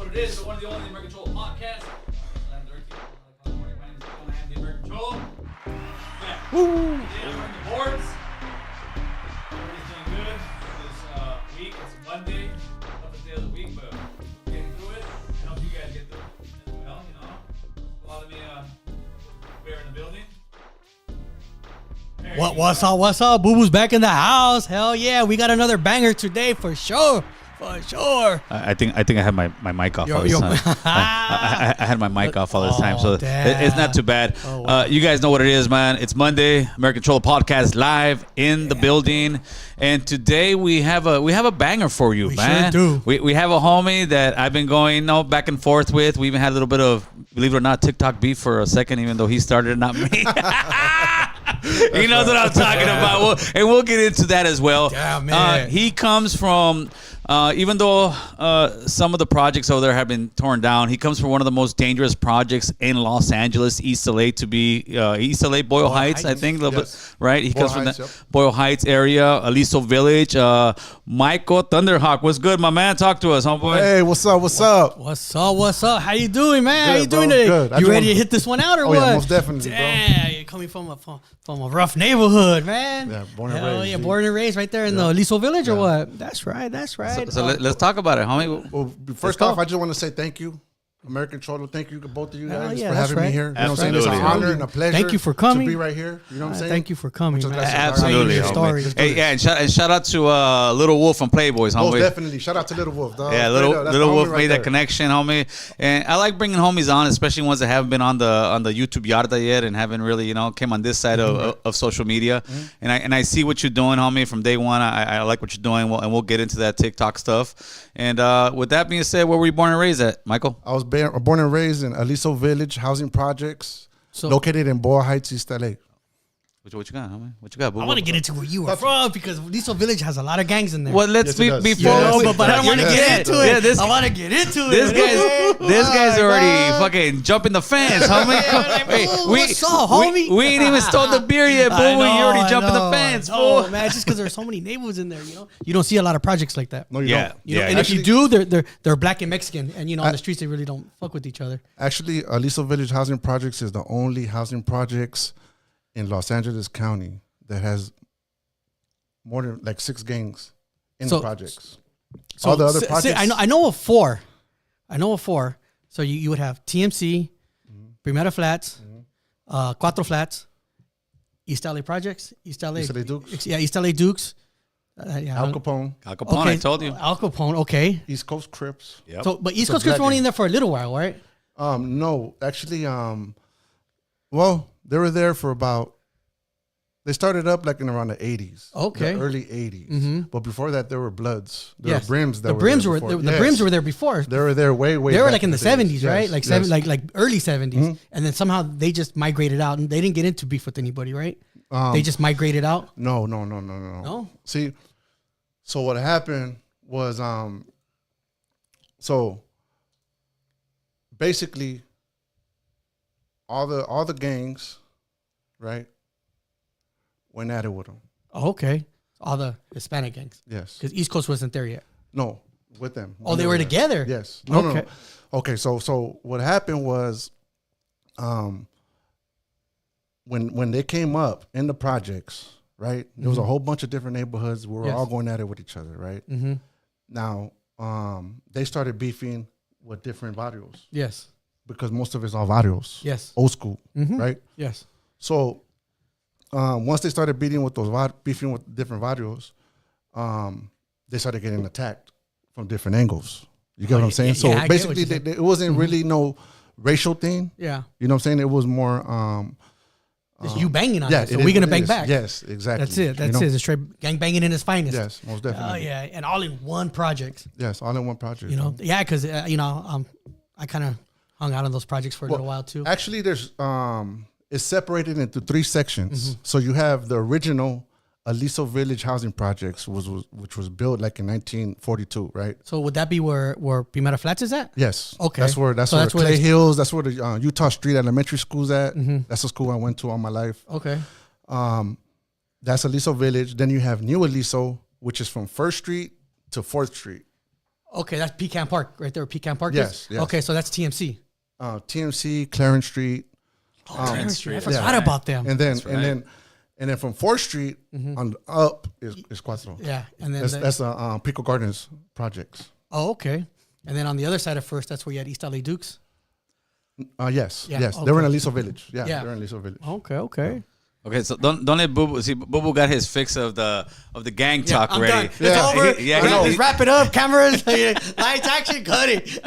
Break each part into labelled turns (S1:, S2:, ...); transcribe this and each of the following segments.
S1: what it is. The one of the only American Cholo podcast. I'm the American Cholo. Yeah. Woo! Today I'm on the boards. Everybody's doing good this week. It's Monday, toughest day of the week, but we're getting through it. I hope you guys get through it as well. You know, a lot of me we're in the building.
S2: What's up? Boo Boo's back in the house. Hell yeah, we got another banger today for sure. For sure.
S1: I think I had my mic off all this time. I had my mic off all this time, so it's not too bad. Oh, wow. You guys know what it is, man. It's Monday, American Cholo Podcast live in the building, and today we have a banger for you, man.
S2: Sure do.
S1: We have a homie that I've been going back and forth with. We even had a little bit of, believe it or not, TikTok beef for a second, even though he started it, not me. He knows what I'm talking about. We'll get into that as well.
S2: Damn, man.
S1: He comes from, even though some of the projects over there have been torn down, he comes from one of the most dangerous projects in Los Angeles, East LA, to be East LA, Boyle Heights, I think, a little bit, right? He comes from the Boyle Heights area, Aliso Village. Michael Thunderhawk, what's good, my man? Talk to us, homeboy.
S3: Hey, what's up?
S2: What's up? How you doing, man? How you doing today?
S3: Good.
S2: You ready to hit this one out or what?
S3: Yeah, most definitely, bro.
S2: Damn, you're coming from a rough neighborhood, man.
S3: Yeah, born and raised.
S2: Yeah, born and raised right there in the Aliso Village or what? That's right.
S1: So let's talk about it, homie.
S3: Well, first off, I just want to say thank you, American Cholo. Thank you to both of you guys for having me here. You know what I'm saying? It's an honor and a pleasure.
S2: Thank you for coming.
S3: To be right here. You know what I'm saying?
S2: Thank you for coming.
S1: Absolutely. Hey, yeah, and shout out to Little Wolf from Playboys, homie.
S3: Most definitely. Shout out to Little Wolf, dog.
S1: Yeah, Little Wolf made that connection, homie. And I like bringing homies on, especially ones that haven't been on the YouTube yarda yet and haven't really, came on this side of social media. And I see what you're doing, homie, from day one. I like what you're doing, and we'll get into that TikTok stuff. And with that being said, where were you born and raised at, Michael?
S3: I was born and raised in Aliso Village housing projects, located in Boyle Heights, East LA.
S1: What you got, homie? What you got, boo?
S2: I want to get into where you are from because Aliso Village has a lot of gangs in there.
S1: Well, let's before.
S2: But I don't want to get into it. I want to get into it.
S1: This guy's already fucking jumping the fence, homie.
S2: Hey, what's up, homie?
S1: We ain't even stole the beer yet, boo. You already jumping the fence,
S2: fool. Oh man, it's just because there's so many neighborhoods in there. You don't see a lot of projects like that.
S3: No, you don't.
S2: And actually, if you do, they're black and Mexican, and on the streets they really don't fuck with each other.
S3: Actually, Aliso Village housing projects is the only housing projects in Los Angeles County that has more than like 6 gangs in the projects. So all the other projects.
S2: I know of 4. So you would have TMC, Primera Flats, Cuatro Flats, East LA Projects, East LA Dukes. Yeah, East LA Dukes.
S3: Al Capone.
S1: Okay. I told you.
S2: Al Capone, okay.
S3: East Coast Crips.
S1: Yep.
S2: So, but East Coast Crips were only in there for a little while, right?
S3: No, actually, well, they were there for about. They started up like in around the 80s.
S2: Okay.
S3: The early 80s. But before that, there were Bloods. There were Brims.
S2: The Brims were there before.
S3: They were there way.
S2: They were like in the 70s, right? Like like early 70s. And then somehow they just migrated out, and they didn't get into beef with anybody, right? They just migrated out.
S3: No.
S2: No.
S3: See, so what happened was, so basically, all the gangs, right, went at it with them.
S2: Oh, okay. All the Hispanic gangs.
S3: Yes.
S2: Because East Coast wasn't there yet.
S3: No, with them.
S2: Oh, they were together?
S3: Yes. No. Okay, so what happened was, when they came up in the projects, right, there was a whole bunch of different neighborhoods. We were all going at it with each other, right? Now, they started beefing with different barrios.
S2: Yes.
S3: Because most of it's all barrios.
S2: Yes.
S3: Old school, right?
S2: Yes.
S3: So, once they started beefing with different barrios, they started getting attacked from different angles. You get what I'm saying? So basically, it wasn't really no racial thing.
S2: Yeah.
S3: You know what I'm saying? It was more.
S2: Just you banging on it. So we're gonna bang back.
S3: Yes, exactly.
S2: That's it. That's it. It's straight gang banging in its finest.
S3: Yes, most definitely.
S2: Oh yeah, and all in one project.
S3: Yes, all in one project.
S2: Yeah, because I kind of hung out on those projects for a little while too.
S3: Actually, there's it's separated into 3 sections. So you have the original Aliso Village housing projects, which was built like in 1942, right?
S2: So would that be where Primera Flats is at? Yes. Okay.
S3: That's where Clay Hills. That's where the Utah Street Elementary School's at. That's the school I went to all my life.
S2: Okay.
S3: That's Aliso Village. Then you have New Aliso, which is from 1st Street to 4th Street.
S2: Okay, that's Pecan Park right there. Pecan Park.
S3: Yes, yes.
S2: Okay, so that's TMC.
S3: TMC, Clarence Street.
S2: Clarence Street. I forgot about them.
S3: And then from 4th Street on up is Cuatro.
S2: Yeah, and then
S3: that's Pico Gardens projects.
S2: Oh, okay. And then on the other side of First, that's where you had East LA Dukes.
S3: Yes.
S2: Yeah,
S3: Yes.
S2: okay.
S3: They were in Aliso Village. Yeah,
S2: Yeah.
S3: they were in Aliso Village.
S2: Okay.
S4: Okay, so don't let Boo Boo see. Boo Boo got his fix of the gang talk
S2: I'm
S4: ready.
S2: done. It's over. Let's wrap it up. Cameras, lights, action, cut it.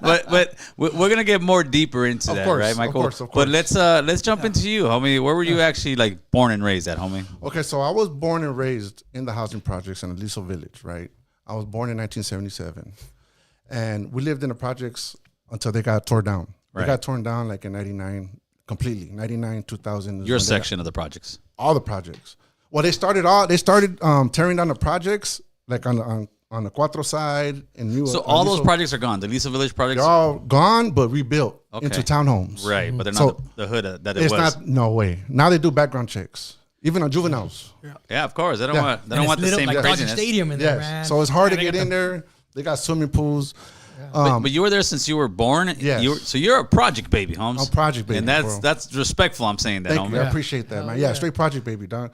S4: but we're gonna get more deeper into that, right, Michael?
S3: Of course.
S4: But let's jump into you, homie. Where were you actually like born and raised at, homie?
S3: Okay, so I was born and raised in the housing projects in Aliso Village, right? I was born in 1977, and we lived in the projects until they got torn down. They got torn down like in '99. Completely, 99, 2000.
S4: Your section of the projects.
S3: All the projects. Well, they started tearing down the projects like on the Cuatro side and new.
S4: So all those projects are gone. The Aliso Village projects.
S3: They're all gone, but rebuilt into townhomes.
S4: Right, but they're not the hood that it was.
S3: It's not. No way. Now they do background checks, even on juveniles.
S4: Yeah, of course. They don't want. They don't want the same
S2: like
S4: craziness.
S2: Dodger Stadium in there, man.
S3: So it's hard to get in there. They got swimming pools.
S4: But you were there since you were born.
S3: Yes.
S4: So you're a project baby, Holmes.
S3: I'm a project baby,
S4: and that's respectful. I'm saying that,
S3: Thank you.
S4: homie.
S3: I appreciate that, man. Yeah, straight project baby, dog.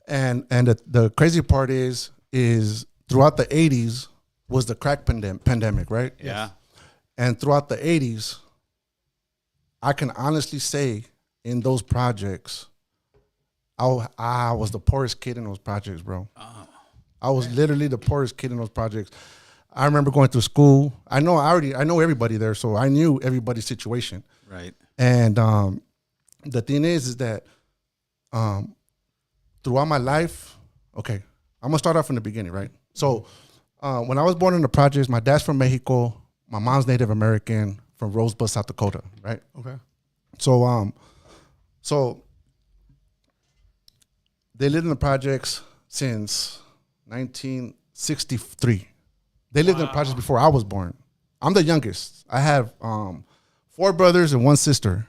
S3: And the crazy part is throughout the 80s was the crack pandemic, right?
S4: Yeah.
S3: And throughout the 80s, I can honestly say in those projects, I was the poorest kid in those projects, bro. Oh. I was literally the poorest kid in those projects. I remember going to school. I know everybody there, so I knew everybody's situation.
S4: Right.
S3: And the thing is that throughout my life, okay, I'm gonna start off from the beginning, right? So when I was born in the projects, my dad's from Mexico, my mom's Native American from Rosebud, South Dakota, right?
S2: Okay.
S3: So they lived in the projects since 1963. They lived in the projects before I was born. I'm the youngest. I have 4 brothers and 1 sister.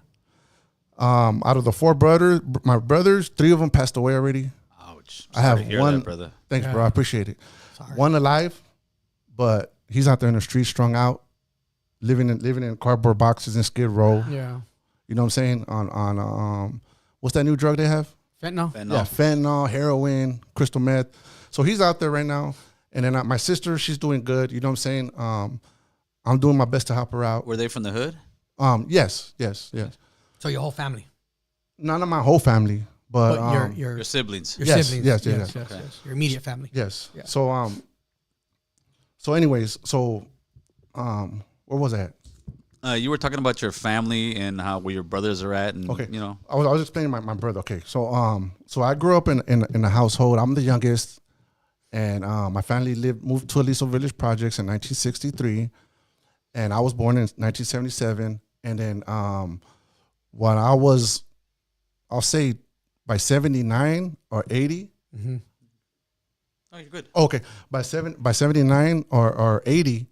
S3: Out of the 4 brothers, my brothers, 3 of them passed away already.
S4: Ouch.
S3: I have
S4: Sorry to hear
S3: 1.
S4: that, brother.
S3: Thanks, bro. I appreciate it.
S2: Sorry.
S3: 1 alive, but he's out there in the street, strung out, living in cardboard boxes in Skid Row.
S2: Yeah.
S3: You know what I'm saying? On what's that new drug they have?
S2: Fentanyl.
S3: Yeah, fentanyl, heroin, crystal meth. So he's out there right now. And then my sister, she's doing good. You know what I'm saying? I'm doing my best to help her out.
S4: Were they from the hood?
S3: Yes.
S2: So your whole family.
S3: Not my whole family, but
S4: Your siblings.
S2: Your
S3: Yes,
S2: siblings.
S3: yes.
S2: Yes. Your immediate family.
S3: Yes.
S2: Yeah.
S3: So anyways, where was I at?
S4: You were talking about your family and where your brothers are at, and
S3: Okay.
S4: you know.
S3: I was explaining my brother. Okay. So I grew up in a household. I'm the youngest. And my family moved to Aliso Village Projects in 1963, and I was born in 1977. And then when I'll say by 79 or 80.
S2: Mm-hmm.
S4: Oh, you're good.
S3: Okay, by 79 or 80,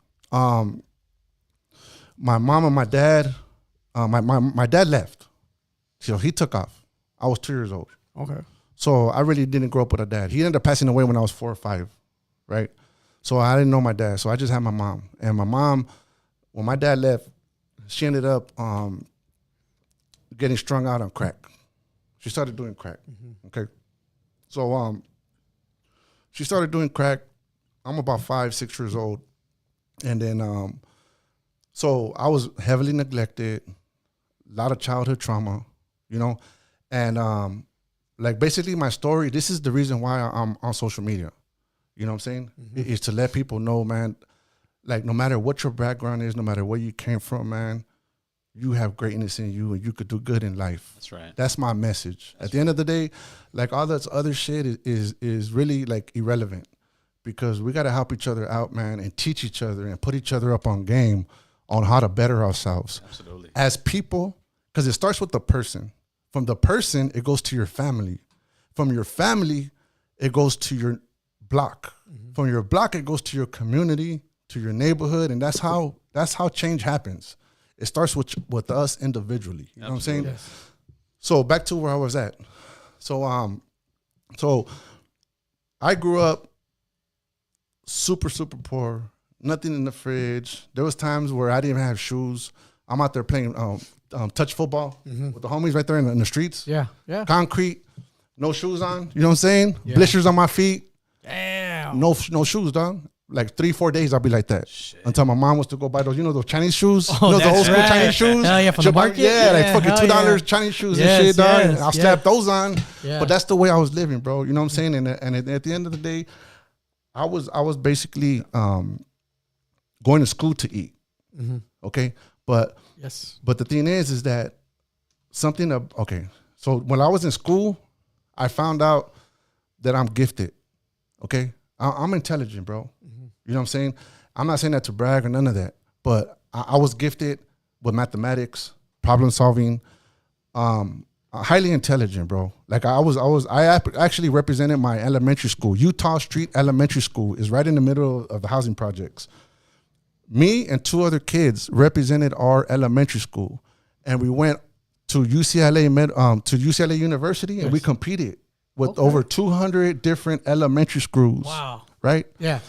S3: my mom and my dad, my dad left, so he took off. I was 2 years old.
S2: Okay.
S3: So I really didn't grow up with a dad. He ended up passing away when I was 4 or 5, right? So I didn't know my dad. So I just had my mom. And my mom, when my dad left, she ended up getting strung out on crack. She started doing crack. Mm-hmm. Okay. So she started doing crack. I'm about 5, 6 years old. And then so I was heavily neglected, a lot of childhood trauma, you know, and like basically my story, this is the reason why I'm on social media. You know what I'm saying? Mm-hmm. Is to let people know, man, like no matter what your background is, no matter where you came from, man, you have greatness in you and you could do good in life.
S4: That's right.
S3: That's my message. At the end of the day, like all this other shit is really like irrelevant, because we got to help each other out, man, and teach each other and put each other up on game on how to better ourselves.
S4: Absolutely.
S3: As people, because it starts with the person. From the person, it goes to your family. From your family, it goes to your block. Mm-hmm. From your block, it goes to your community, to your neighborhood, and that's how change happens. It starts with us individually. You know what I'm saying? Yes. So back to where I was at. So I grew up super, super poor, nothing in the fridge. There was times where I didn't even have shoes. I'm out there playing touch football with the homies right there in the streets.
S2: Yeah.
S3: Concrete, no shoes on. You know what I'm saying? Yeah. Blisters on my feet.
S2: Damn.
S3: No shoes, dog. Like 3-4 days, I'll be like that. Shit. Until my mom was to go buy those, those Chinese shoes.
S2: Oh,
S3: the old school Chinese shoes.
S2: Hell yeah, from the market.
S3: Yeah, like fucking $2 Chinese shoes and shit, dog. And I'll slap those on. Yeah. But that's the way I was living, bro. You know what I'm saying? And at the end of the day, I was basically going to school to eat. Okay, but the thing is that so when I was in school, I found out that I'm gifted. Okay, I'm intelligent, bro. You know what I'm saying? I'm not saying that to brag or none of that, but I was gifted with mathematics, problem solving, highly intelligent, bro. Like I actually represented my elementary school. Utah Street Elementary School is right in the middle of the housing projects. Me and 2 other kids represented our elementary school, and we went to UCLA University, and we competed with over 200 different elementary schools.
S2: Wow!
S3: Right?
S2: Yeah.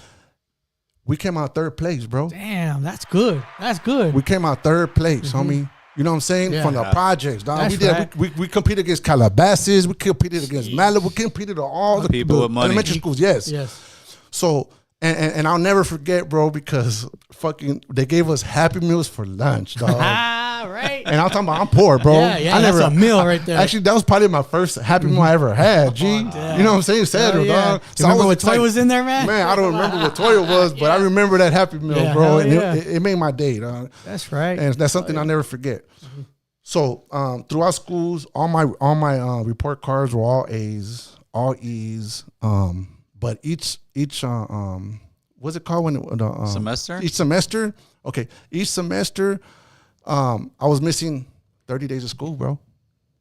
S3: We came out 3rd place, bro.
S2: Damn, that's good. That's good.
S3: We came out 3rd place, homie. You know what I'm saying? Yeah. From the projects, dog. We competed against Calabasas. We competed against Malibu. We competed on all the
S4: people with money.
S3: Elementary schools. Yes. So, and I'll never forget, bro, because they gave us Happy Meals for lunch, dog.
S2: Right.
S3: And I'm talking about I'm poor, bro.
S2: Yeah, that's a meal right there.
S3: Actually, that was probably my first Happy Meal I ever had, G. You know what I'm saying? Saddle, dog.
S2: So remember what toy was in there, man?
S3: Man, I don't remember what toy it was, but I remember that Happy Meal, bro. And it made my day, dog.
S2: That's right.
S3: And that's something I'll never forget. So throughout schools, all my report cards were all A's, all E's. But each what's it called when
S4: semester?
S3: Each semester, okay. Each semester, I was missing 30 days of school, bro.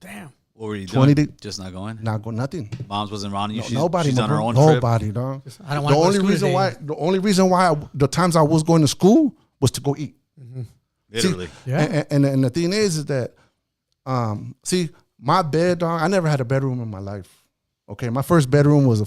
S2: Damn.
S4: What were you doing? Just not going?
S3: Not going, nothing.
S4: Mom's wasn't around you.
S3: Nobody.
S4: She's on her own
S3: nobody,
S4: trip.
S3: Dog.
S2: I don't want to go to school
S3: The only reason why the times I was going to school was to go eat.
S4: Literally.
S3: See, and the thing is that, my bed, dog, I never had a bedroom in my life. Okay, my first bedroom was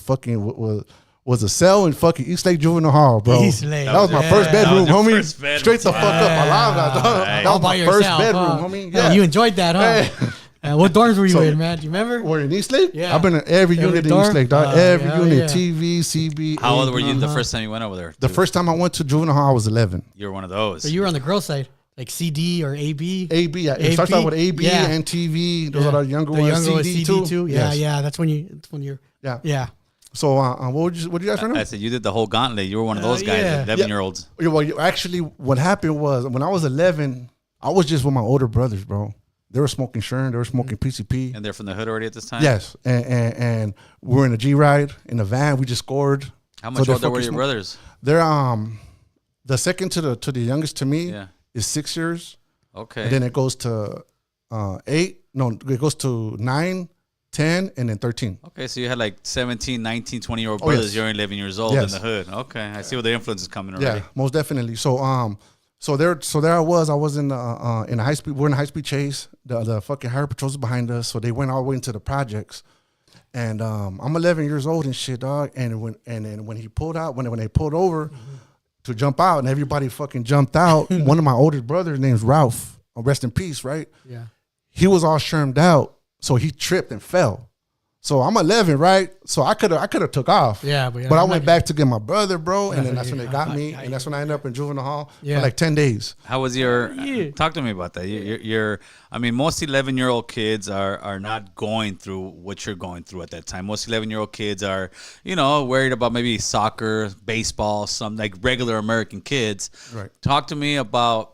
S3: was a cell in fucking East Lake Juvenile Hall, bro. That was my first bedroom, homie. Straight the fuck up. I love that, dog. That was my first bedroom, homie.
S2: Yeah. You enjoyed that, huh? What dorms were you in, man? Do you remember?
S3: We're in East Lake?
S2: Yeah.
S3: I've been in every unit in East Lake, dog. Every unit, TV, CB.
S4: How old were you the first time you went over there?
S3: The first time I went to Juvenile Hall, I was 11.
S4: You were one of those.
S2: So you were on the girl side, like CD or AB?
S3: AB, yeah. It starts out with AB and TV. Those are the younger ones. CD too.
S2: Yeah. That's when you're. Yeah.
S3: So what did you guys know?
S4: I said you did the whole gauntlet. You were one of those guys, 11-year-olds.
S3: Yeah, well, actually, what happened was when I was 11, I was just with my older brothers, bro. They were smoking Sherm. They were smoking PCP.
S4: And they're from the hood already at this time?
S3: Yes. And we were in a G-Ride, in a van. We just scored.
S4: How much older were your brothers?
S3: They're the second to the youngest to me is 6 years.
S4: Okay.
S3: And then it goes to 8. No, it goes to 9, 10, and then 13.
S4: Okay, so you had like 17, 19, 20-year-old brothers. You're 11 years old in the hood. Okay, I see where the influence is coming already.
S3: Yeah, most definitely. So there I was in a high speed. We're in a high speed chase. The fucking highway patrols behind us. So they went all the way into the projects. And I'm 11 years old and shit, dog. And when he pulled out, when they pulled over to jump out, and everybody fucking jumped out. One of my older brothers, named Ralph, rest in peace, right?
S2: Yeah.
S3: He was all shermed out, so he tripped and fell. So I'm 11, right? So I could have took off.
S2: Yeah,
S3: but I went back to get my brother, bro, and then that's when they got me, and that's when I ended up in juvenile hall for like 10 days.
S4: How was your? Talk to me about that. You're I mean, most 11-year-old kids are not going through what you're going through at that time. Most 11-year-old kids are, worried about maybe soccer, baseball, some like regular American kids.
S3: Right.
S4: Talk to me about.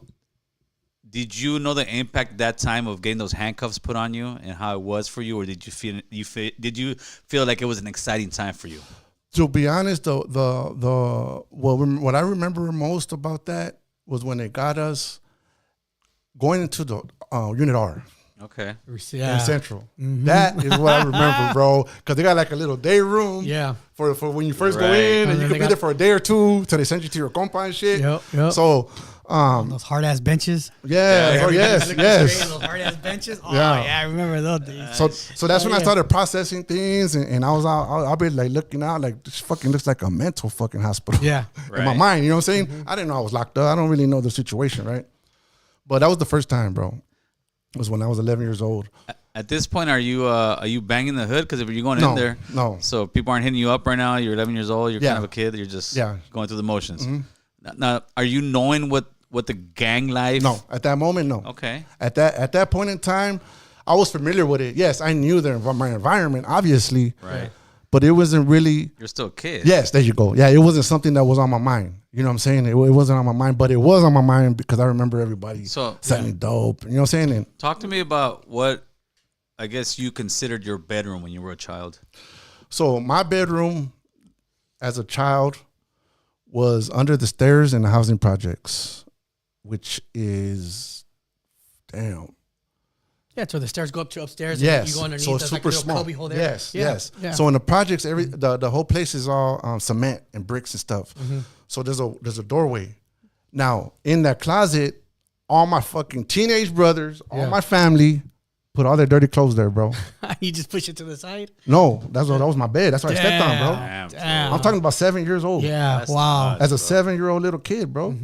S4: Did you know the impact at that time of getting those handcuffs put on you and how it was for you, or did you feel like it was an exciting time for you?
S3: To be honest, what I remember most about that was when they got us going into the Unit R.
S4: Okay.
S3: In Central. Mm-hmm. That is what I remember, bro. Because they got like a little day room.
S2: Yeah.
S3: For when you first go in, and you could be there for a day or two till they send you to your compa and shit.
S2: Yep.
S3: So
S2: Those hard ass benches.
S3: Yeah. Yes.
S2: Those hard ass benches. Oh yeah, I remember those days.
S3: So that's when I started processing things, and I was I'll be like looking out like this fucking looks like a mental fucking hospital.
S2: Yeah.
S3: In my mind, you know what I'm saying? I didn't know I was locked up. I don't really know the situation, right? But that was the first time, bro. It was when I was 11 years old.
S4: At this point, are you banging the hood? Because if you're going in there, so people aren't hitting you up right now. You're 11 years old. You're kind of a kid. You're just going through the motions. Now, are you knowing what the gang life?
S3: No, at that moment, no.
S4: Okay.
S3: At that point in time, I was familiar with it. Yes, I knew my environment, obviously.
S4: Right.
S3: But it wasn't really.
S4: You're still a kid.
S3: Yes, there you go. Yeah, it wasn't something that was on my mind. You know what I'm saying? It wasn't on my mind, but it was on my mind because I remember everybody selling dope. You know what I'm saying? And
S4: talk to me about what I guess you considered your bedroom when you were a child.
S3: So my bedroom as a child was under the stairs in the housing projects, which is damn.
S2: Yeah, so the stairs go up to upstairs.
S3: Yes,
S2: and you go underneath.
S3: so it's super
S2: like
S3: small.
S2: Hole there.
S3: Yes,
S2: Yeah.
S3: yes.
S2: Yeah.
S3: So in the projects, the whole place is all cement and bricks and stuff. So there's a doorway. Now in that closet, all my fucking teenage brothers, all my family, put all their dirty clothes there, bro.
S2: You just push it to the side?
S3: No, that was my bed. That's what I slept on, bro.
S2: Damn.
S3: I'm talking about 7 years old.
S2: Yeah,
S4: That's
S2: wow.
S4: nuts,
S3: As a 7-year-old little kid, bro.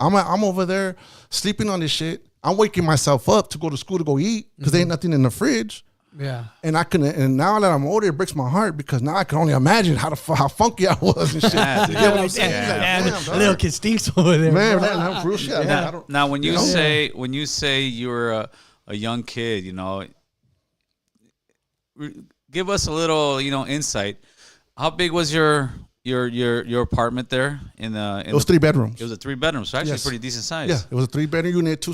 S3: I'm over there sleeping on this shit. I'm waking myself up to go to school to go eat because there ain't nothing in the fridge.
S2: Yeah.
S3: And I couldn't. And now that I'm older, it breaks my heart because now I can only imagine how funky I was and shit.
S4: Yeah,
S3: You get what I'm saying?
S2: Yeah,
S3: Like, damn,
S2: little kid stinks over there.
S3: man,
S2: bro.
S3: that's real shit.
S2: Yeah.
S3: I don't,
S4: Now, when you say you were a young kid, you know, give us a little, insight. How big was your apartment there
S3: it was 3 bedrooms.
S4: It was a 3 bedrooms, so actually pretty decent size.
S3: Yeah, it was a 3-bedroom unit, 2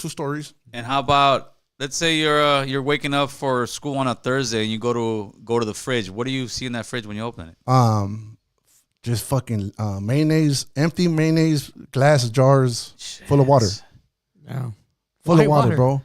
S3: stories.
S4: And how about, let's say you're waking up for school on a Thursday and you go to the fridge. What do you see in that fridge when you open it?
S3: Just fucking mayonnaise, empty mayonnaise glass jars full of water.
S2: Yeah.
S3: Full
S2: Why
S3: of water,
S2: water?
S3: bro.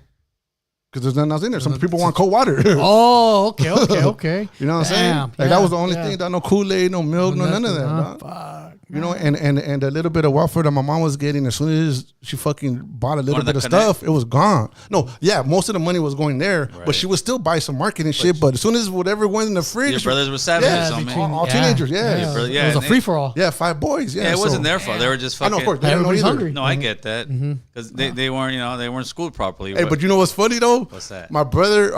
S3: Because there's nothing else in there. Some people want cold water.
S2: Oh, okay.
S3: You know what I'm saying?
S2: Damn,
S3: Like that was the only thing. No Kool-Aid, no milk, no none of that.
S2: Huh?
S3: dog.
S2: Fuck.
S3: You know, and a little bit of welfare that my mom was getting, as soon as she fucking bought a little bit of stuff, it was gone. No, yeah, most of the money was going there, but she would still buy some marketing shit. But as soon as whatever went in the fridge,
S4: Your brothers were savages,
S3: all teenagers,
S4: Yeah,
S2: It was a free for all.
S3: yeah, 5 boys, yeah.
S4: Yeah, it
S3: so-
S4: wasn't their fault. They were just
S3: I
S4: fucking.
S3: know, of course, they didn't know
S2: Everybody's
S3: either.
S2: hungry.
S4: No, I get that because they weren't, they weren't schooled properly.
S3: Hey, but you know what's funny though?
S4: What's that?
S3: My brother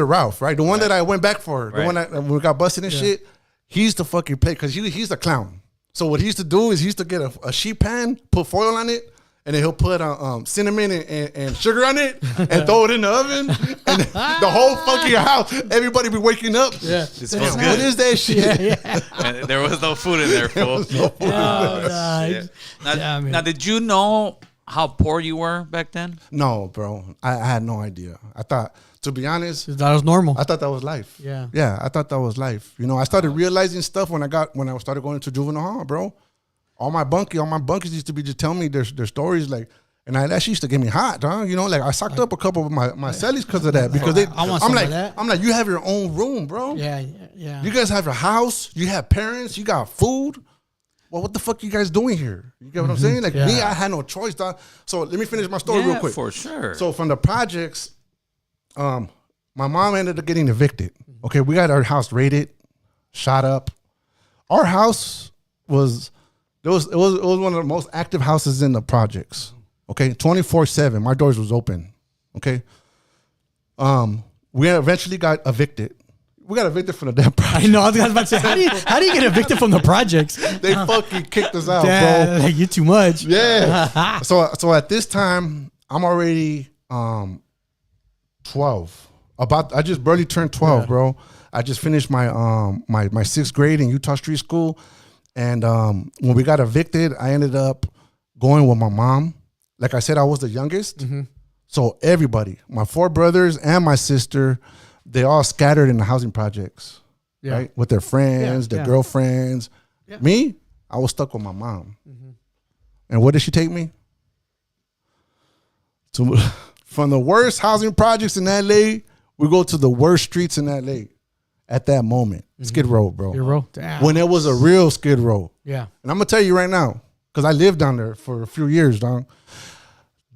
S3: Ralph, right? The one that I went back for, the one that when we got busted and shit. He used to fucking play because he's a clown. So what he used to do is he used to get a sheet pan, put foil on it, and then he'll put cinnamon and sugar on it and throw it in the oven. And the whole fucking house, everybody be waking up.
S2: Yeah.
S4: It smells
S3: What
S4: good.
S3: is that shit?
S4: And there was no food in there, fool.
S2: Nice.
S4: Now, did you know how poor you were back then?
S3: No, bro. I had no idea. I thought, to be honest,
S2: That was normal.
S3: I thought that was life.
S2: Yeah.
S3: Yeah, I thought that was life. You know, I started realizing stuff when I started going to juvenile hall, bro. All my bunkies used to be just telling me their stories, like, and that shit used to get me hot, dog. You know, like I socked up a couple of my cellies because of that. Because
S2: I want some
S3: I'm like,
S2: of that.
S3: I'm like, you have your own room, bro.
S2: Yeah.
S3: You guys have a house. You have parents. You got food. Well, what the fuck you guys doing here? You get what I'm saying? Like me, I had no choice, dog. So let me finish my story real quick.
S4: For sure.
S3: So from the projects, my mom ended up getting evicted. Okay, we got our house raided, shot up. Our house was one of the most active houses in the projects. Okay, 24/7. My doors was open. Okay. We eventually got evicted. We got evicted from the damn project.
S2: I know. I was about to say, how do you get evicted from the projects?
S3: They fucking kicked us out,
S2: Dad,
S3: bro.
S2: like, you're too much.
S3: Yeah. So at this time, I'm already 12. I just barely turned 12, bro. I just finished my my 6th grade in Utah Street School, and when we got evicted, I ended up going with my mom. Like I said, I was the youngest, so everybody, my 4 brothers and my sister, they all scattered in the housing projects, right, with their friends, their girlfriends. Yeah. Me, I was stuck with my mom, and where did she take me? To from the worst housing projects in LA, we go to the worst streets in LA at that moment. Skid Row, bro.
S2: Skid Row? Damn.
S3: When it was a real Skid Row.
S2: Yeah.
S3: And I'm going to tell you right now, because I lived down there for a few years, dog.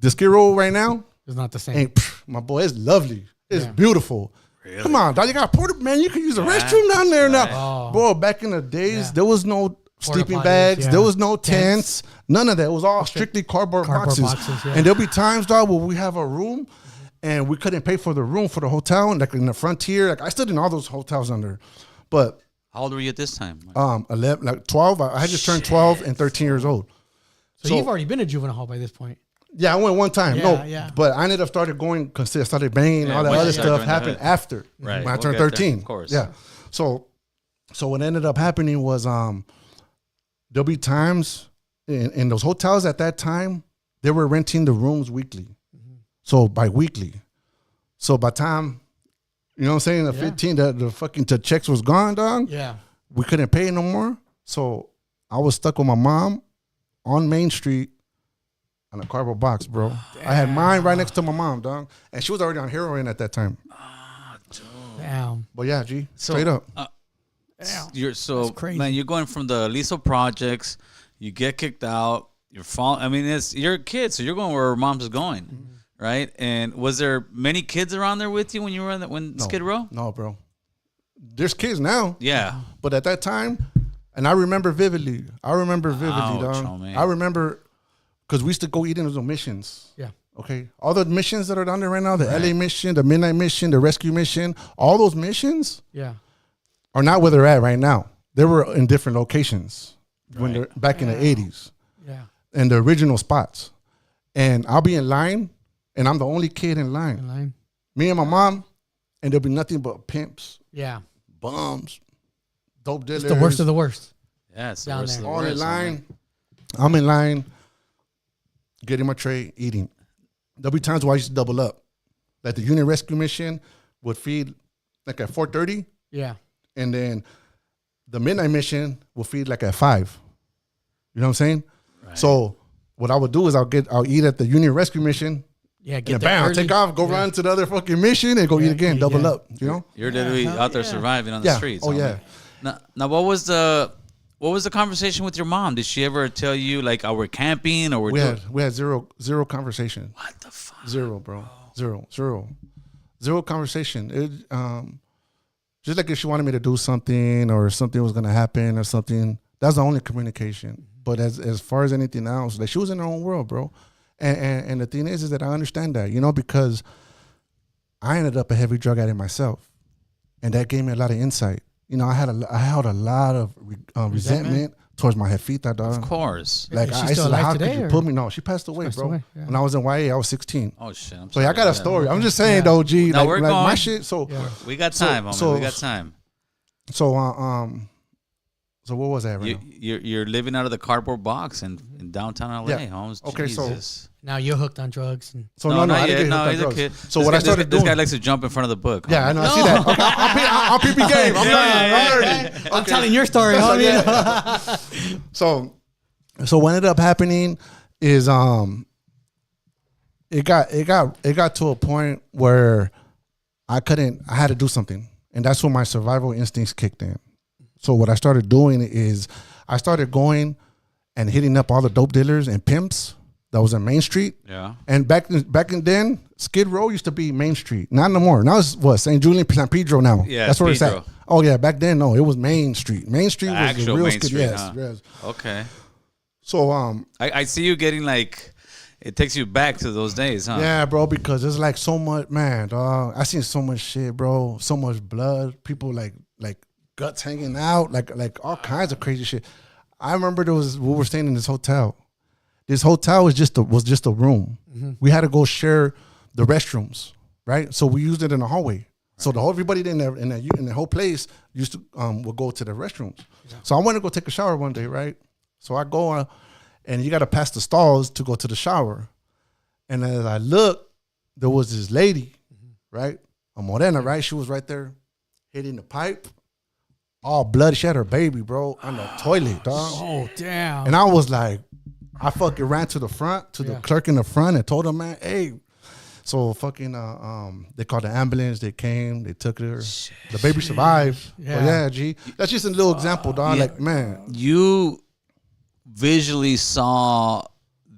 S3: The Skid Row right now
S2: it's not the same.
S3: My boy, it's lovely. It's beautiful. Really? Come on, dog. You got a porta, man. You can use a restroom down there now.
S2: Oh.
S3: Bro, back in the days, there was no sleeping bags. There was no tents. None of that. It was all strictly cardboard boxes. And there'll be times, dog, where we have a room and we couldn't pay for the room for the hotel. And like in the Frontier, like I stood in all those hotels under. But
S4: how old were you at this time?
S3: 11, like 12. I had just turned 12 and 13 years old.
S2: So you've already been a juvenile hall by this point.
S3: Yeah, I went one time. But I ended up going because I started banging and all that other stuff happened after when I turned 13.
S4: Of course.
S3: Yeah. So what ended up happening was there'll be times in those hotels at that time, they were renting the rooms weekly. So bi-weekly. So by time, you know what I'm saying, the 15, the checks was gone, dog.
S2: Yeah.
S3: We couldn't pay no more. So I was stuck with my mom on Main Street on a cardboard box, bro. I had mine right next to my mom, dog. And she was already on heroin at that time.
S2: Damn.
S3: But yeah, straight up.
S2: That's crazy.
S4: Man, you're going from the Aliso projects, you get kicked out, you're a kid, so you're going where mom's is going, right? And was there many kids around there with you when you were in Skid Row?
S3: No, bro. There's kids now.
S4: Yeah.
S3: But at that time, and I remember vividly. Dog. I remember because we used to go eat in those missions.
S2: Yeah.
S3: Okay. All the missions that are down there right now, the LA mission, the Midnight mission, the Rescue mission, all those missions are not where they're at right now. They were in different locations when they're back in the 80s.
S2: Yeah.
S3: And the original spots. And I'll be in line, and I'm the only kid in line. Me and my mom, and there'll be nothing but pimps.
S2: Yeah.
S3: Bums. Dope dealers.
S2: It's the worst of the worst.
S4: Yeah, it's the
S2: Down
S4: worst of the
S2: there.
S3: All
S4: worst.
S3: in line. I'm in line, getting my tray, eating. There'll be times where I used to double up. Like the unit rescue mission would feed like at 4:30.
S2: Yeah.
S3: And then the midnight mission will feed like at 5. You know what I'm saying? Right. So what I would do is I'll eat at the unit rescue mission.
S2: Yeah,
S3: get there early. Take off, go run to the other fucking mission and go eat again, double up. You know?
S4: You're literally out there surviving on the streets.
S3: Oh yeah.
S4: Now what was the conversation with your mom? Did she ever tell you like, "Oh, we're camping," or
S3: we had zero conversation.
S4: What the fuck?
S3: Zero, bro. Zero conversation. It just like if she wanted me to do something or something was gonna happen or something. That's the only communication. But as far as anything else, like she was in her own world, bro. And the thing is that I understand that, you know, because I ended up a heavy drug addict myself, and that gave me a lot of insight. You know, I held a lot of resentment towards my jefita, dog.
S4: Of course.
S3: Like I used to like, how could you put me? No, she passed away, bro. When I was in YA, I was 16.
S4: Oh shit.
S3: So I got a story. I'm just saying though, G.
S4: No, we're going.
S3: My shit. So
S4: we got time, homie. We got time.
S3: So what was that? Right
S4: you're living out of the cardboard box in downtown LA, Holmes.
S3: Okay,
S4: Jesus.
S3: so
S2: now you're hooked on drugs. And
S3: so no, I didn't get hooked on drugs. So what I started doing,
S4: this guy likes to jump in front of the book.
S3: Yeah, I know. I see that. Okay, I'll PP game. I'm learning.
S2: I'm telling your story, homie.
S3: So what ended up happening is it got to a point where I had to do something, and that's when my survival instincts kicked in. So what I started doing is I started going and hitting up all the dope dealers and pimps that was on Main Street.
S4: Yeah.
S3: And back in then, Skid Row used to be Main Street. Not no more. Now it's what, St. Julian, San Pedro now.
S4: Yeah,
S3: that's where
S4: Pedro.
S3: it's at. Oh yeah, back then no, it was Main Street. Main Street was
S4: actual
S3: the real
S4: Main
S3: Skid.
S4: Street,
S3: Yes,
S4: huh?
S3: yes.
S4: Okay.
S3: So
S4: I see you getting like, it takes you back to those days, huh?
S3: Yeah, bro, because there's like so much, man, dog. I seen so much shit, bro. So much blood. People like guts hanging out, like all kinds of crazy shit. I remember we were staying in this hotel. This hotel was just a room. Mm-hmm. We had to go share the restrooms, right? So we used it in the hallway. Right. So everybody in the whole place used to would go to the restrooms. Yeah. So I went to go take a shower one day, right? So I go and you got to pass the stalls to go to the shower. And as I looked, there was this lady, right? A morena, right? She was right there hitting the pipe. All bloody. She had her baby, bro, on the toilet, dog.
S2: Oh, damn.
S3: And I was like, I fucking ran to the front, to the clerk in the front and told him, man, hey. So fucking, they called the ambulance. They came. They took her. Shit. The baby survived. Yeah. But yeah, G. That's just a little example, dog. Yeah. Like, man.
S4: visually saw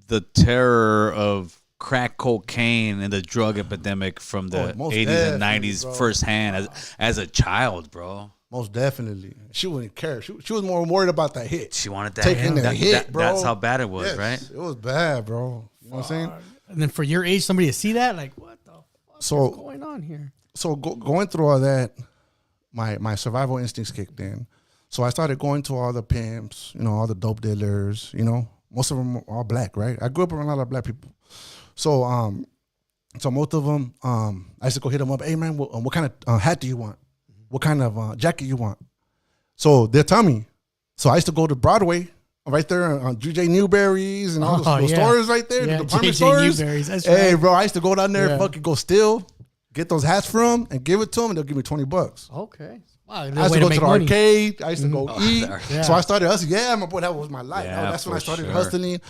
S4: the terror of crack cocaine and the drug epidemic from the 80s and 90s firsthand as a child, bro.
S3: Most definitely. She wouldn't care. She was more worried about that hit.
S4: She wanted that
S3: taking
S4: hit.
S3: the hit, bro.
S4: That's how bad it was,
S3: yes,
S4: right?
S3: It was bad, bro. You know what I'm saying?
S2: And then for your age, somebody to see that, like, what the fuck is going on here?
S3: So going through all that, my survival instincts kicked in. So I started going to all the pimps, you know, all the dope dealers, you know. Most of them are all black, right? I grew up around a lot of black people. So most of them, I used to go hit them up. Hey, man, what kind of hat do you want? What kind of jacket you want? So they'll tell me. So I used to go to Broadway, right there on JJ Newberry's and all those stores right there, the department stores. Newberry's, that's right. Bro, I used to go down there and fucking go steal, get those hats from them, and give it to them, and they'll give me $20.
S2: Okay. Wow,
S3: I used to go to the arcade. I used to go eat.
S2: Yeah.
S3: So I started hustling. Yeah, my boy, that was my life.
S4: Yeah,
S3: that's when I started hustling.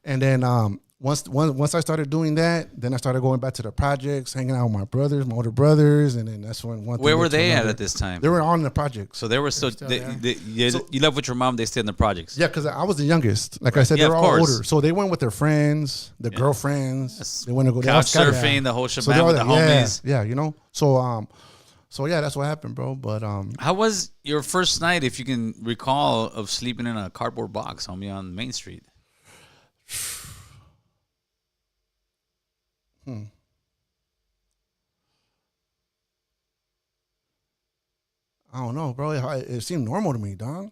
S3: And then once I started doing that, then I started going back to the projects, hanging out with my brothers, my older brothers, and then that's when one thing.
S4: Where were they at this time?
S3: They were all in the projects.
S4: So they were still. You left with your mom. They stayed in the projects.
S3: Yeah, because I was the youngest. Like I said, they were all older. So they went with their friends, their girlfriends. They went to go
S4: couch surfing, the whole shebang with the homies.
S3: Yeah, you know. So yeah, that's what happened, bro. But
S4: how was your first night, if you can recall, of sleeping in a cardboard box, homie, on Main Street?
S3: I don't know, bro. It seemed normal to me, dog.
S2: Do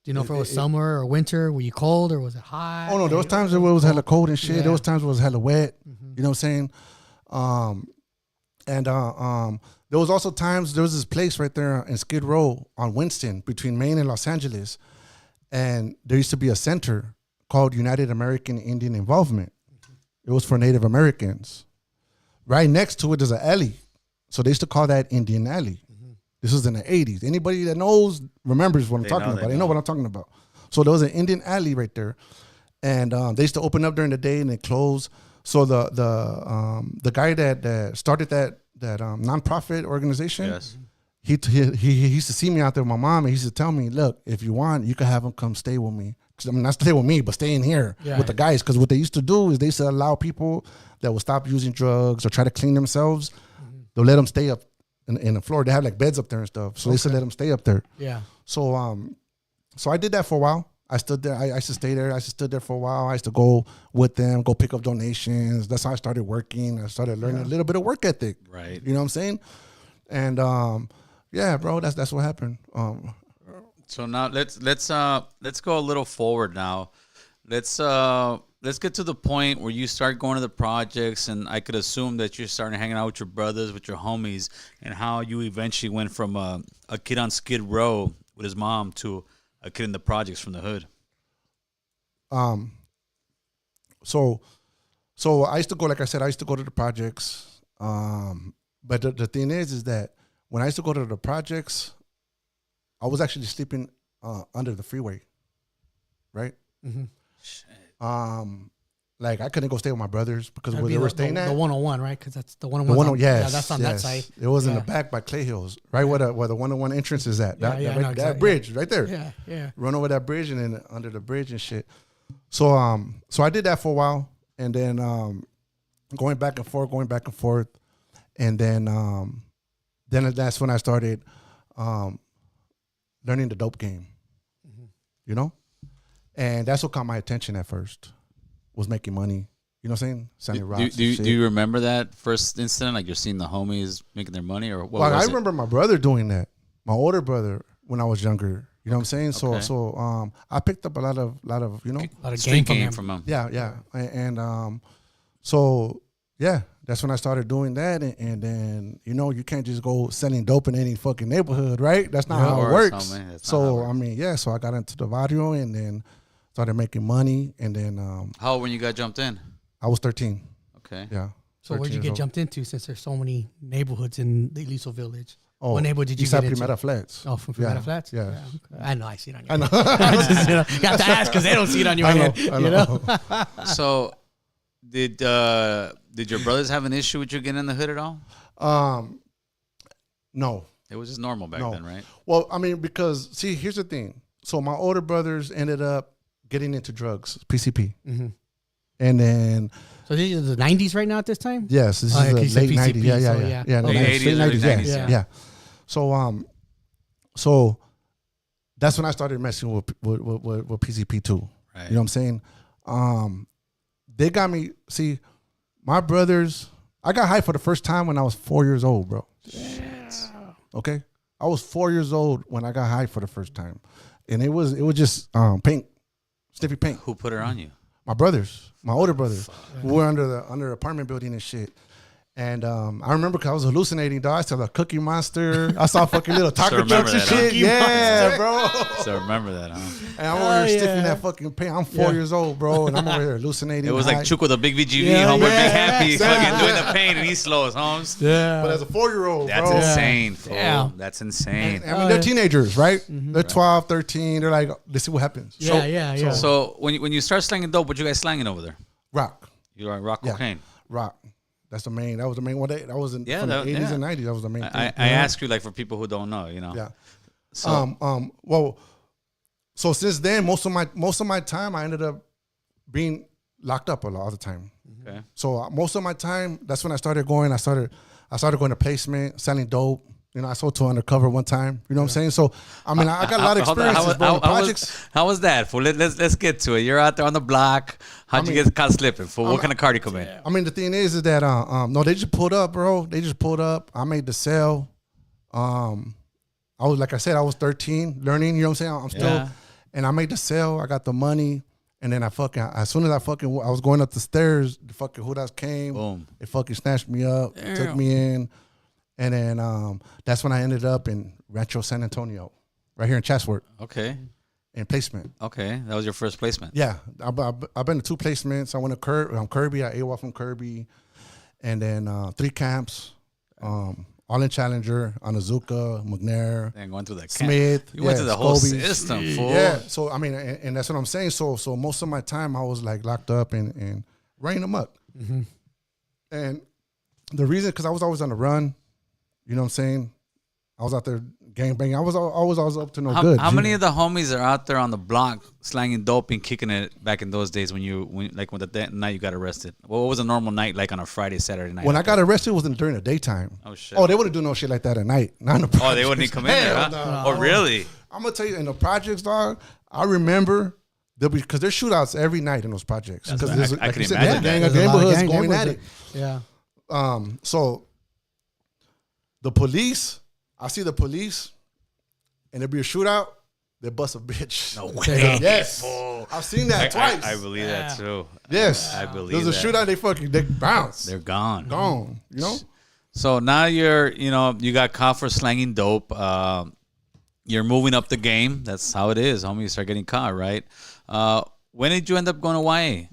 S2: you know if it was summer or winter? Were you cold or was it hot?
S3: Oh no, there was times where it was hella cold and shit. Yeah. There was times where it was hella wet. Mm-hmm. You know what I'm saying? There was also times, there was this place right there in Skid Row on Winston between Maine and Los Angeles. And there used to be a center called United American Indian Involvement. It was for Native Americans. Right next to it is an alley. So they used to call that Indian Alley. Mm-hmm. This was in the 80s. Anybody that knows remembers what I'm talking about. They know what I'm talking about. So there was an Indian Alley right there. And they used to open up during the day and they close. So the guy that started that nonprofit organization,
S4: yes.
S3: he used to see me out there with my mom, and he used to tell me, look, if you want, you can have him come stay with me. I mean, not stay with me, but stay in here with the guys. Because what they used to do is they used to allow people that would stop using drugs or try to clean themselves, they'll let them stay up in the floor. They have like beds up there and stuff. So they used to let them stay up there.
S2: Yeah.
S3: So so I did that for a while. I stood there. I used to stay there. I stood there for a while. I used to go with them, go pick up donations. That's how I started working. I started learning a little bit of work ethic.
S4: Right.
S3: You know what I'm saying? And yeah, bro, that's what happened.
S4: So now let's go a little forward now. Let's get to the point where you start going to the projects, and I could assume that you're starting hanging out with your brothers, with your homies, and how you eventually went from a kid on Skid Row with his mom to a kid in the projects from the hood.
S3: So I used to go, like I said, I used to go to the projects. But the thing is that when I used to go to the projects, I was actually sleeping under the freeway, right? Mm-hmm. Like I couldn't go stay with my brothers because where they were staying at
S2: the 101, right? Because that's the 101.
S3: Yes,
S2: that's on that side.
S3: It was in the back by Clay Hills, right where the 101 entrance is at. That bridge right there.
S2: Yeah.
S3: Run over that bridge and then under the bridge and shit. So I did that for a while, and then going back and forth, and then that's when I started learning the dope game. Mm-hmm. You know, and that's what caught my attention at first. Was making money, you know what I'm saying?
S4: Do you remember that first incident? Like you're seeing the homies making their money, or what?
S3: Well, I remember my brother doing that. My older brother when I was younger. You know what I'm saying? So I picked up a lot of you know,
S2: a lot of
S4: street game from him.
S3: Yeah, and so yeah, that's when I started doing that, and then you know you can't just go selling dope in any fucking neighborhood, right? That's not how it works. So I mean, yeah, so I got into the barrio and then started making money, and then
S4: how old when you got jumped in?
S3: I was 13.
S4: Okay.
S3: Yeah.
S2: So where'd you get jumped into, since there's so many neighborhoods in the Aliso Village?
S3: Oh,
S2: what neighborhood did you get into?
S3: Primera Flats.
S2: Oh, from Primera Flats?
S3: Yeah.
S2: Okay. I know, I see it on your head. I know. Got to ask because they don't see it on your head. I know. You know?
S4: So did your brothers have an issue with you getting in the hood at all?
S3: No.
S4: It was just normal back then, right?
S3: Well, I mean, because see, here's the thing. So my older brothers ended up getting into drugs, PCP. And then...
S2: So these are the 90s right now at this time?
S3: Yes, this is the late 90s. Yeah.
S4: Late 80s.
S3: Yeah. So that's when I started messing with PCP too.
S4: Right.
S3: You know what I'm saying? They got me. See, my brothers. I got high for the first time when I was 4 years old, bro. Shit. Okay, I was 4 years old when I got high for the first time, and it was just pink, sniffy pink.
S4: Who put it on you?
S3: My brothers, my older brothers, who were under the apartment building and shit. And I remember because I was hallucinating, dog. I saw the Cookie Monster. I saw fucking little taco trucks and shit. Yeah, bro.
S4: So remember that, huh?
S3: And I'm over here sniffing that fucking paint. I'm 4 years old, bro, and I'm over here hallucinating.
S4: It was like Chuck with a big VGV, home with big happy, fucking doing the paint, and he slows, Holmes.
S3: Yeah. But as a 4-year-old,
S4: that's
S3: bro.
S4: Insane, fool. Yeah. That's insane.
S3: I mean, they're teenagers, right? They're 12, 13. They're like, let's see what happens.
S2: Yeah.
S4: So when you start slanging dope, what you guys slanging over there?
S3: Rock.
S4: You like rock cocaine?
S3: Rock. That was the main one. That was from the 80s and 90s. That was the main thing.
S4: I ask you, like, for people who don't know, you know.
S3: Yeah. So, so since then, most of my time, I ended up being locked up a lot of the time.
S4: Okay.
S3: So most of my time, that's when I started going. I started going to placement, selling dope. You know, I sold to undercover one time. You know what I'm saying? So, I mean, I got a lot of experiences, bro.
S4: How was that? Fool? Let's get to it. You're out there on the block. How'd you get caught slipping? Fool? What kind of car did you come in?
S3: I mean, the thing is that no, they just pulled up, bro. They just pulled up. I made the sale. I was, like I said, I was 13, learning. You know what I'm saying? I'm still, and I made the sale. I got the money, and then as soon as I was going up the stairs, the fucking Hudas came.
S4: Boom.
S3: They fucking snatched me up, took me in. And then that's when I ended up in Rancho San Antonio, right here in Chatsworth.
S4: Okay.
S3: In placement.
S4: Okay, that was your first placement.
S3: Yeah, I've been to 2 placements. I went to Kirby. I AWOL from Kirby, and then 3 camps, all in Challenger, Anazuka, McNair,
S4: and going through that
S3: Smith.
S4: You went to the whole system, fool.
S3: Yeah. So I mean, and that's what I'm saying. So most of my time I was like locked up and running amok. And the reason, because I was always on the run. You know what I'm saying? I was out there gangbanging. I was always up to no good.
S4: How many of the homies are out there on the block slanging dope and kicking it back in those days when the night you got arrested? What was a normal night like on a Friday, Saturday night?
S3: When I got arrested, it wasn't during the daytime.
S4: Oh, shit.
S3: Oh, they wouldn't do no shit like that at night. Not in the projects.
S4: Oh, they wouldn't even come in there, huh?
S3: No.
S4: Oh, really?
S3: I'm going to tell you, in the projects, dog, I remember, because there's shootouts every night in those projects. Because
S4: I can imagine
S3: gang of neighborhoods going at it.
S2: Yeah.
S3: So the police, I see the police, and there'd be a shootout, they bust a bitch.
S4: No way.
S3: Yes. I've seen that twice.
S4: I believe that too.
S3: Yes.
S4: I believe
S3: there's a shootout, they bounce.
S4: They're gone.
S3: Gone. You know?
S4: So now you got caught for slanging dope. You're moving up the game. That's how it is, homie. You start getting caught, right? When did you end up going to YA?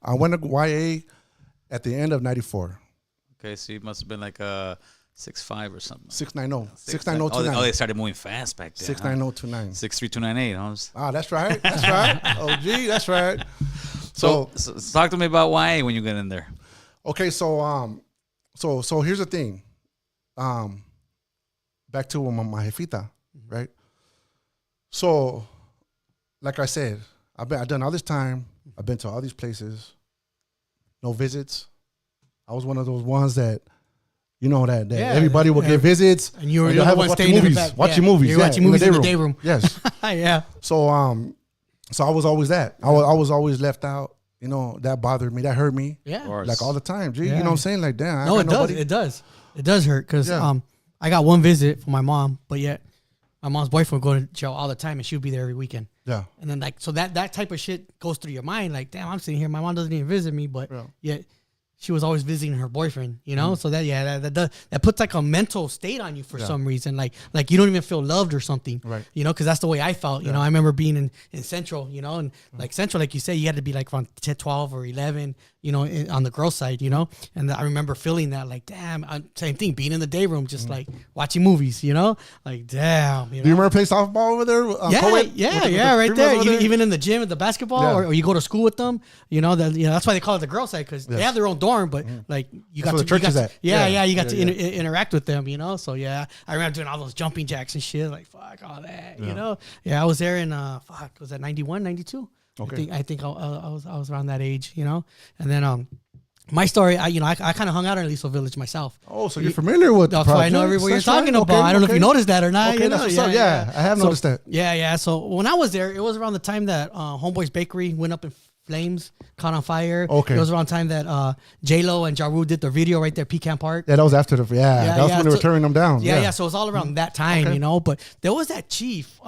S3: I went to YA at the end of 94.
S4: Okay, so you must have been like a 6'5" or something.
S3: 6'9". 6'9".
S4: Oh, they started moving fast back then.
S3: 6'9".
S4: 6'3", 298, Holmes.
S3: Ah, that's right. That's right. Oh, gee, that's right.
S4: So talk to me about YA when you get in there.
S3: Okay, so here's the thing. Back to my jefita, right? So, like I said, I've done all this time. I've been to all these places. No visits. I was one of those ones that, that everybody will get visits.
S2: And you were the one staying in the back.
S3: Watching movies.
S2: You're watching movies in the day room.
S3: Yes.
S2: Yeah.
S3: So I was always that. I was always left out. That bothered me. That hurt me.
S2: Yeah.
S3: Like all the time. Gee, you know what I'm saying? Like, damn.
S2: No, it does. It does. It does hurt because I got one visit from my mom, but yet my mom's boyfriend would go to jail all the time and she would be there every weekend. Yeah. And then so that type of shit goes through your mind. Like, damn, I'm sitting here. My mom doesn't even visit me, but yet she was always visiting her boyfriend, So that puts like a mental state on you for some reason. Like you don't even feel loved or something, right? Because that's the way I felt. I remember being in Central, and like Central, like you say, you had to be like around 10, 12 or 11, on the girl side, And I remember feeling that, like, damn, same thing, being in the day room, just like watching movies, like, damn.
S3: Do you remember playing softball over there?
S2: Right there. Even in the gym at the basketball, or you go to school with them. That's why they call it the girl side because they have their own dorm dorm, but like you got to, you got to interact with them, you know. So yeah, I remember doing all those jumping jacks and shit, like fuck all that, you know. Yeah, I was there in was that 91, 92?
S3: Okay.
S2: I think I was around that age, you know. And then my story, I kind of hung out in Aliso Village myself.
S3: Oh, so you're familiar with the
S2: project? I know everywhere you're talking about. I don't know if you noticed that or not.
S3: Okay,
S2: you know?
S3: I have noticed that.
S2: Yeah. So when I was there, it was around the time that Homeboy's Bakery went up in flames, caught on fire.
S3: Okay.
S2: It was around the time that J-Lo and Ja Rule did the video right there, Pecan Park.
S3: Yeah, that was after the, that was when they were tearing them down.
S2: Yeah. So it was all around that time, you know. But there was that chief,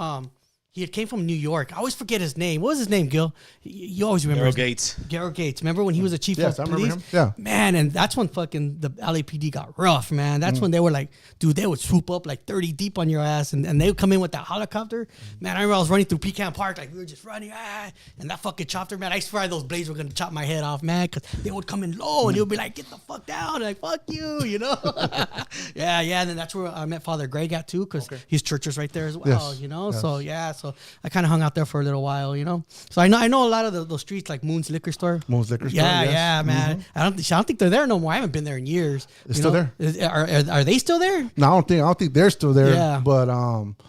S2: he came from New York. I always forget his name. What was his name, Gil? You always remember. Garrow Gates. Remember when he was a chief of police?
S3: I remember him. Yeah.
S2: Man, and that's when fucking the LAPD got rough, man. That's when they were like, dude, they would swoop up like 30 deep on your ass, and they would come in with that helicopter. Man, I remember I was running through Pecan Park, like we were just running, and that fucking chopper, man, I swear those blades were going to chop my head off, man, because they would come in low, and they would be like, get the fuck down, like, fuck you, you know? yeah, and then that's where I met Father Greg at, too, because his church was right there as well, you know? Yes. So I kind of hung out there for a little while, you know. So I know a lot of those streets, like Moon's Liquor Store. Yeah, man. I don't think they're there no more. I haven't been there in years.
S3: It's still there.
S2: Are they still there?
S3: No, I don't think they're still there.
S2: Yeah.
S3: But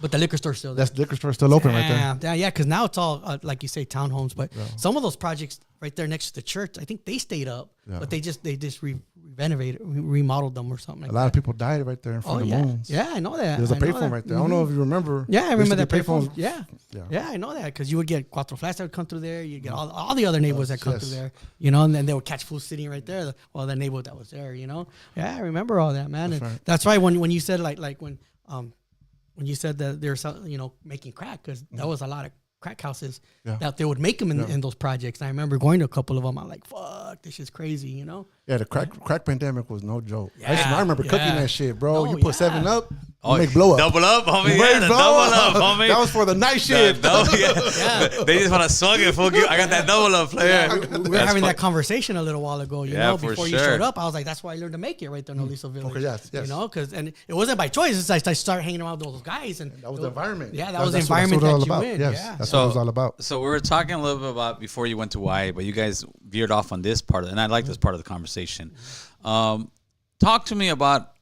S2: the liquor store's still there.
S3: The liquor store's still open right there.
S2: Yeah, because now it's all like you say, townhomes. But some of those projects right there next to the church, I think they stayed up, but they just renovated, remodeled them or something. Like
S3: a lot of people died right there in front of Moons.
S2: Yeah, I know that.
S3: There's a payphone right there. I don't know if you remember.
S2: Yeah, I remember that payphone. Yeah, I know that because you would get Cuatro Flats that would come through there. You get all the other neighborhoods that come through there, you know, and then they would catch food sitting right there. Well, that neighborhood that was there, you know. Yeah, I remember all that, man. That's right. When you said like when you said that they're making crack, because that was a lot of crack houses that they would make them in those projects. And I remember going to a couple of them. I'm like, fuck, this is crazy, you know?
S3: Yeah, the crack pandemic was no joke. I remember cooking that shit, bro. You put 7 Up, you make blow up.
S4: Double up, homie. Yeah, double up, homie.
S3: That was for the night shift.
S4: They just want to swung it, fool. I got that double up, player.
S2: We were having that conversation a little while ago, you know, before you showed up. I was like, that's why I learned to make it right there in Aliso Village.
S3: Okay, yes.
S2: You know, and it wasn't by choice. It's like I started hanging around with those guys. And
S3: that was the environment.
S2: Yeah, that was the environment that you in.
S3: Yes, that's what it was all about.
S4: So we were talking a little bit about before you went to Hawaii, but you guys veered off on this part, and I like this part of the conversation. Talk to me about,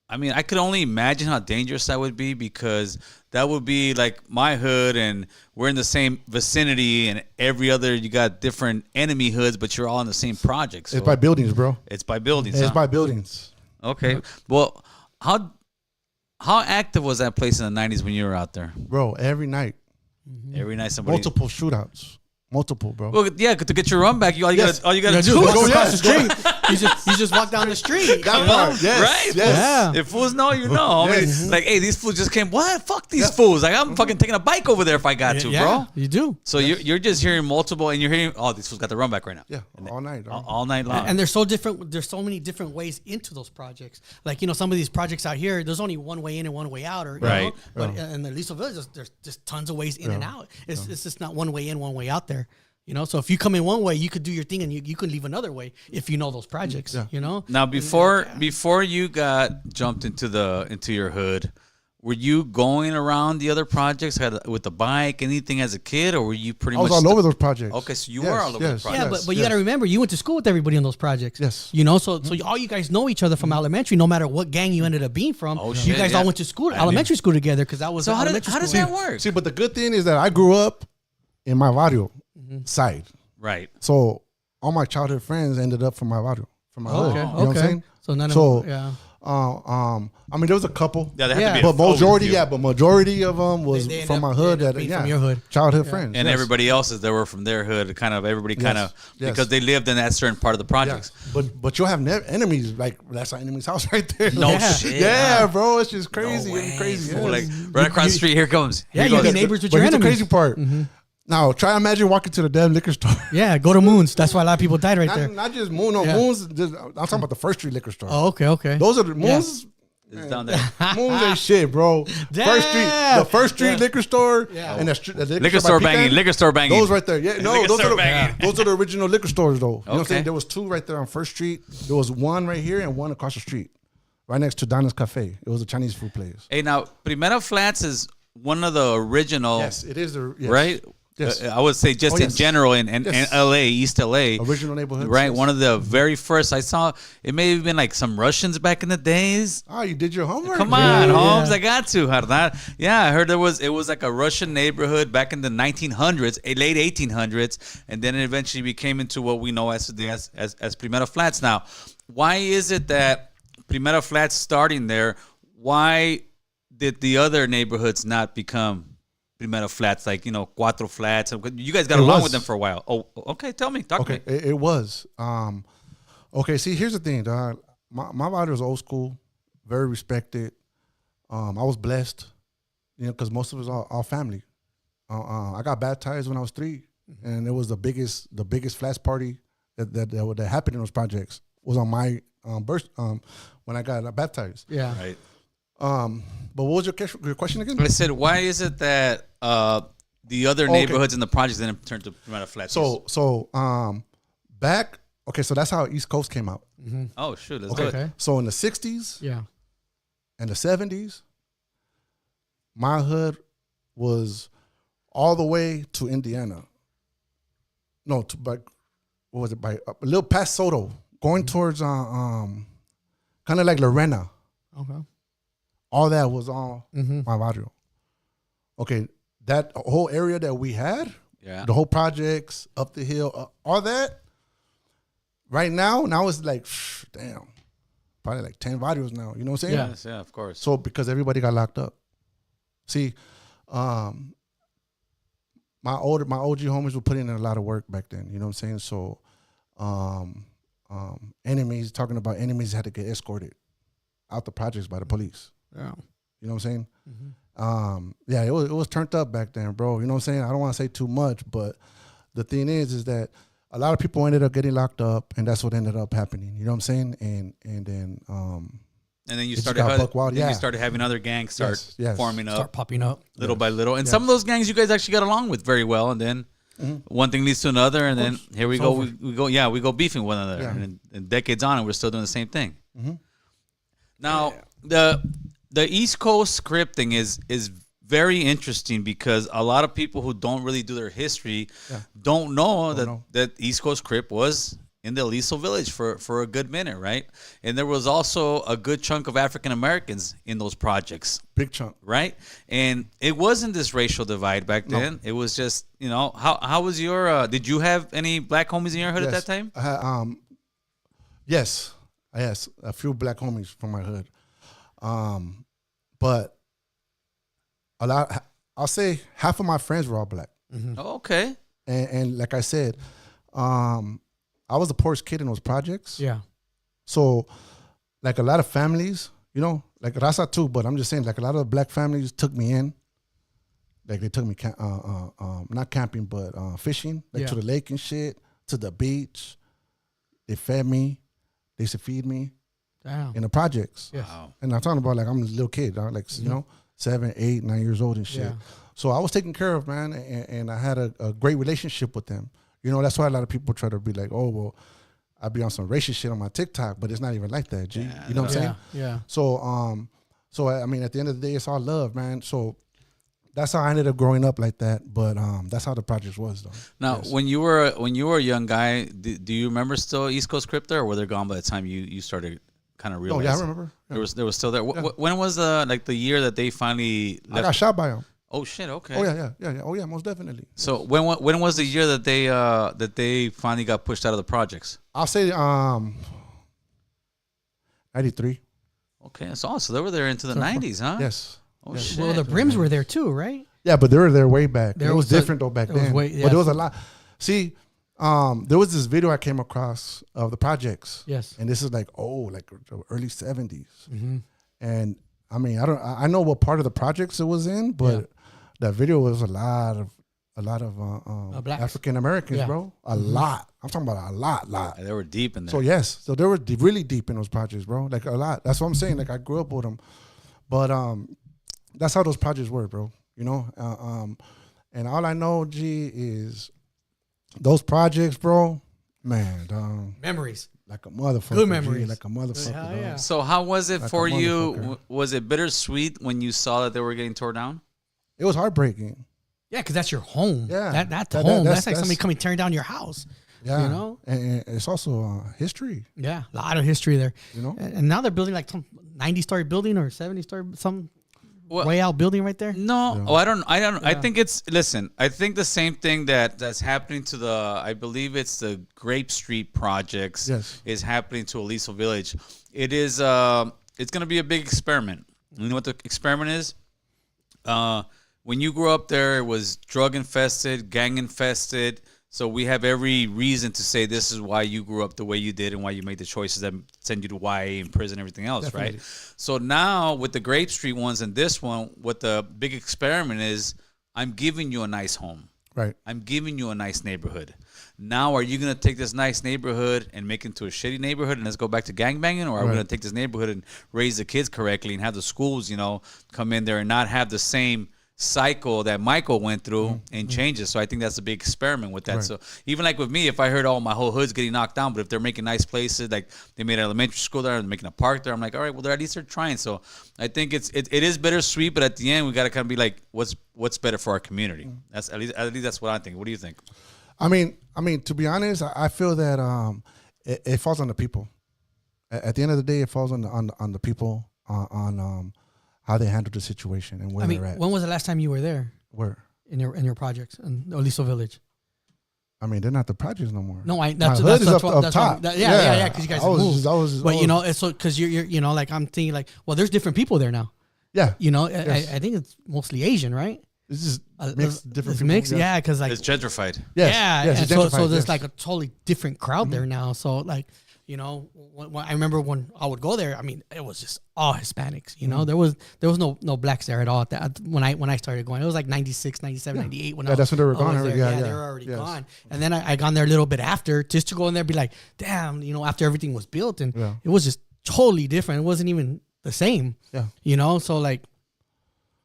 S4: I mean, I could only imagine how dangerous that would be, because that would be like my hood and we're in the same vicinity, and every other, you got different enemy hoods, but you're all in the same project. So
S3: it's by buildings, bro.
S4: It's by buildings.
S3: It's by buildings.
S4: Okay. Well, how active was that place in the 90s when you were out there?
S3: Bro, every night.
S4: Every night somebody.
S3: Multiple shootouts. Multiple, bro.
S4: Well, yeah, to get your run back, all you gotta do
S2: is walk across the street. You just walk down the street.
S3: That part, yes,
S4: right?
S3: Yes.
S4: If fools know, you know. I mean, like, hey, these fools just came. What? Fuck these fools! Like, I'm fucking taking a bike over there if I got to, bro.
S2: You do.
S4: So you're just hearing multiple, and you're hearing, oh, these fools got the run back right now.
S3: Yeah, all night.
S4: All night long.
S2: And they're so different. There's so many different ways into those projects. Like, you know, some of these projects out here, there's only one way in and one way out, or
S4: right.
S2: But in the Aliso Village, there's just tons of ways in and out. It's just not one way in, one way out there. You know, so if you come in one way, you could do your thing, and you could leave another way if you know those projects. You know.
S4: Now, before you got jumped into your hood, were you going around the other projects with the bike, anything as a kid, or were you pretty much?
S3: I was all over those projects.
S4: Okay, so you were all over the projects.
S2: Yeah, but you got to remember, you went to school with everybody on those projects.
S3: Yes.
S2: You know, so all you guys know each other from elementary, no matter what gang you ended up being from. You guys all went to school, elementary school together, because that was
S4: so. How does that work?
S3: See, but the good thing is that I grew up in my barrio side.
S4: Right.
S3: So all my childhood friends ended up from my barrio, from my hood. You know what I'm saying?
S2: So none of them,
S3: I mean, there was a couple.
S4: Yeah, they have to be.
S3: But majority of them was from my hood.
S2: From your hood.
S3: Childhood friends.
S4: And everybody else's that were from their hood, because they lived in that certain part of the projects.
S3: But you'll have enemies, like that's our enemy's house right there.
S4: No shit.
S3: Yeah, bro, it's just crazy.
S4: No
S3: It's crazy.
S4: Like right across the street, here comes.
S2: You'll be neighbors with your enemies.
S3: But here's the crazy part. Now, try imagine walking to the damn liquor store.
S2: Yeah, go to Moon's. That's why a lot of people died right there.
S3: Not just Moon. No, Moon's. I'm talking about the First Street liquor store.
S2: Oh, okay.
S3: Those are the Moon's.
S4: It's down there.
S3: Moon's ain't shit, bro. The First Street liquor store and the
S4: liquor store banging. Liquor store banging.
S3: Those right there. Yeah, no, those are the original liquor stores, though. You know what I'm saying? There was 2 right there on First Street. There was one right here and one across the street, right next to Donna's Cafe. It was a Chinese food place.
S4: Hey, now Primera Flats is one of the original.
S3: Yes, it is.
S4: Right.
S3: Yes.
S4: I would say just in general in LA, East LA.
S3: Original neighborhoods.
S4: Right.
S3: Yes.
S4: One of the very first I saw, it may have been like some Russians back in the days.
S3: Oh, you did your homework?
S4: Come on, Holmes. I got to. Yeah, I heard it was like a Russian neighborhood back in the 1900s, late 1800s, and then it eventually became into what we know as Primera Flats. Now, why is it that Primera Flats starting there, why did the other neighborhoods not become Primera Flats, like, Cuatro Flats? You guys got along with them for a while. Oh, okay. Tell me. Talk to me.
S3: It was. Okay, see, here's the thing, dog. My barrio was old school, very respected. I was blessed, because most of us all family. I got baptized when I was 3, and it was the biggest flats party that happened in those projects was on my birth when I got baptized.
S2: Yeah.
S4: Right.
S3: But what was your question again?
S4: I said, why is it that the other neighborhoods in the projects didn't turn to Primera Flats?
S3: So that's how East Coast came out.
S2: Mm-hmm.
S4: Oh, shoot. Let's do it.
S3: So in the 60s
S2: yeah,
S3: and the 70s, my hood was all the way to Indiana. No, what was it? By a little past Soto, going towards kind of like Lorena.
S2: okay,
S3: All that was all my barrio. Okay, that whole area that we had, the whole projects, up the hill, all that, right now it's like, damn, probably like 10 barrios now. You know what I'm saying?
S4: Yes, yeah, of course.
S3: So because everybody got locked up. See, my OG homies were putting in a lot of work back then. You know what I'm saying? So enemies, talking about enemies had to get escorted out the projects by the police.
S2: yeah,
S3: You know what I'm saying?
S2: Mm-hmm.
S3: It was turned up back then, bro. You know what I'm saying? I don't want to say too much, but the thing is that a lot of people ended up getting locked up, and that's what ended up happening. You know what I'm saying? And then
S4: you started having other gangs start forming up,
S2: start popping up
S4: little by little, and some of those gangs you guys actually got along with very well, and then one thing leads to another, and then here we go. We go beefing one another, and decades on, and we're still doing the same thing.
S3: Mm-hmm.
S4: Now the East Coast scripting is very interesting because a lot of people who don't really do their history don't know that East Coast Crip was in the Aliso Village for a good minute, right? And there was also a good chunk of African Americans in those projects.
S3: Big chunk.
S4: Right? And it wasn't this racial divide back then. It was just, how was your, did you have any black homies in your hood at that time?
S3: I had, yes, a few black homies from my hood. But I'll say half of my friends were all black.
S2: Mm-hmm.
S4: Oh, okay.
S3: And like I said, I was the poorest kid in those projects.
S2: Yeah.
S3: So, like a lot of families, like Raza too, but I'm just saying, like a lot of black families took me in. Like they took me, not camping, but fishing, to the lake and shit, to the beach. They fed me. They used to feed me.
S2: Damn.
S3: In the projects.
S2: Yes.
S3: Wow. And I'm talking about like I'm a little kid, like 7, 8, 9 years old and shit.
S2: Yeah.
S3: So I was taken care of, man, and I had a great relationship with them. That's why a lot of people try to be like, oh, well, I be on some racist shit on my TikTok, but it's not even like that, G. You know what I'm saying?
S2: Yeah.
S3: So I mean, at the end of the day, it's all love, man. So that's how I ended up growing up like that. But that's how the project was, though.
S4: Now, when you were a young guy, do you remember still East Coast Crypto, or were they gone by the time you started kind of realizing?
S3: Oh, yeah, I remember. Yeah.
S4: They were still there. Yeah. When was the year that they finally left?
S3: I got shot by them.
S4: Oh shit! Okay.
S3: Oh yeah. Oh yeah, most definitely.
S4: So when was the year that they finally got pushed out of the projects?
S3: I'll say 93.
S4: Okay, that's awesome. So they were there into the 90s, huh?
S3: Yes.
S4: Oh
S3: yes.
S4: shit!
S2: Well, the Brims were there too, right?
S3: Yeah, but they were there way back. It was different though back then. But there was a lot. See, there was this video I came across of the projects.
S2: Yes.
S3: And this is like early 70s.
S2: Mm-hmm.
S3: And I mean, I know what part of the projects it was in, but that video was a lot of African Americans, bro. A lot. I'm talking about a lot.
S4: Yeah, they were deep in there.
S3: So yes, they were really deep in those projects, bro. Like a lot. That's what I'm saying. Like I grew up with them, but that's how those projects were, bro. And all I know, G, is those projects, bro. Man,
S2: memories.
S3: Like a motherfucker.
S2: Good memories.
S3: G, like a motherfucker.
S2: Yeah.
S4: So how was it for you? Was it bittersweet when you saw that they were getting torn down?
S3: It was heartbreaking.
S2: Yeah, because that's your home.
S3: Yeah.
S2: That's home. That's like somebody coming tearing down your house.
S3: Yeah.
S2: You know?
S3: And it's also history.
S2: Yeah, a lot of history there.
S3: You know?
S2: And now they're building like some 90-story building or 70-story, some way out building right there.
S4: No,
S3: Yeah.
S4: I don't. I think I think the same thing that's happening to I believe it's the Grape Street projects is happening to Aliso Village. It is, it's going to be a big experiment. You know what the experiment is? When you grew up there, it was drug infested, gang infested. So we have every reason to say this is why you grew up the way you did and why you made the choices that send you to YA and prison and everything else, Definitely. Right? So now with the Grape Street ones and this one, what the big experiment is, I'm giving you a nice home.
S3: Right.
S4: I'm giving you a nice neighborhood. Now, are you going to take this nice neighborhood and make it into a shitty neighborhood and let's go back to gangbanging? Or are we going to take this neighborhood and raise the kids correctly and have the schools, come in there and not have the same cycle that Michael went through and change it? So I think that's a big experiment with that. Right. So even like with me, if I heard my whole hood's getting knocked down, but if they're making nice places, like they made an elementary school there and making a park there, I'm like, all right, well, at least they're trying. So I think it is bittersweet, but at the end we got to kind of be like, what's better for our community? That's at least that's what I think. What do you think?
S3: I mean, to be honest, I feel that it falls on the people. At the end of the day, it falls on the people on how they handle the situation and where they're at.
S2: When was the last time you were there?
S3: Where?
S2: In your projects in Aliso Village.
S3: I mean, they're not the projects no more.
S2: No,
S3: that's up top.
S2: Yeah, because you guys moved. But it's so because you're like I'm thinking like, well, there's different people there now.
S3: Yeah,
S2: I think it's mostly Asian, right?
S3: It's just mixed, different people.
S2: Mixed, yeah, because like
S4: it's gentrified.
S2: Yes, and so there's like a totally different crowd there now. So like, when I remember when I would go there, I mean, it was just all Hispanics. There was no blacks there at all. When I started going, it was like 96, 97, 98.
S3: That's when they were gone.
S2: They were already gone. And then I gone there a little bit after just to go in there and be like, damn, after everything was built, and it was just totally different. It wasn't even the same. Yeah, so like.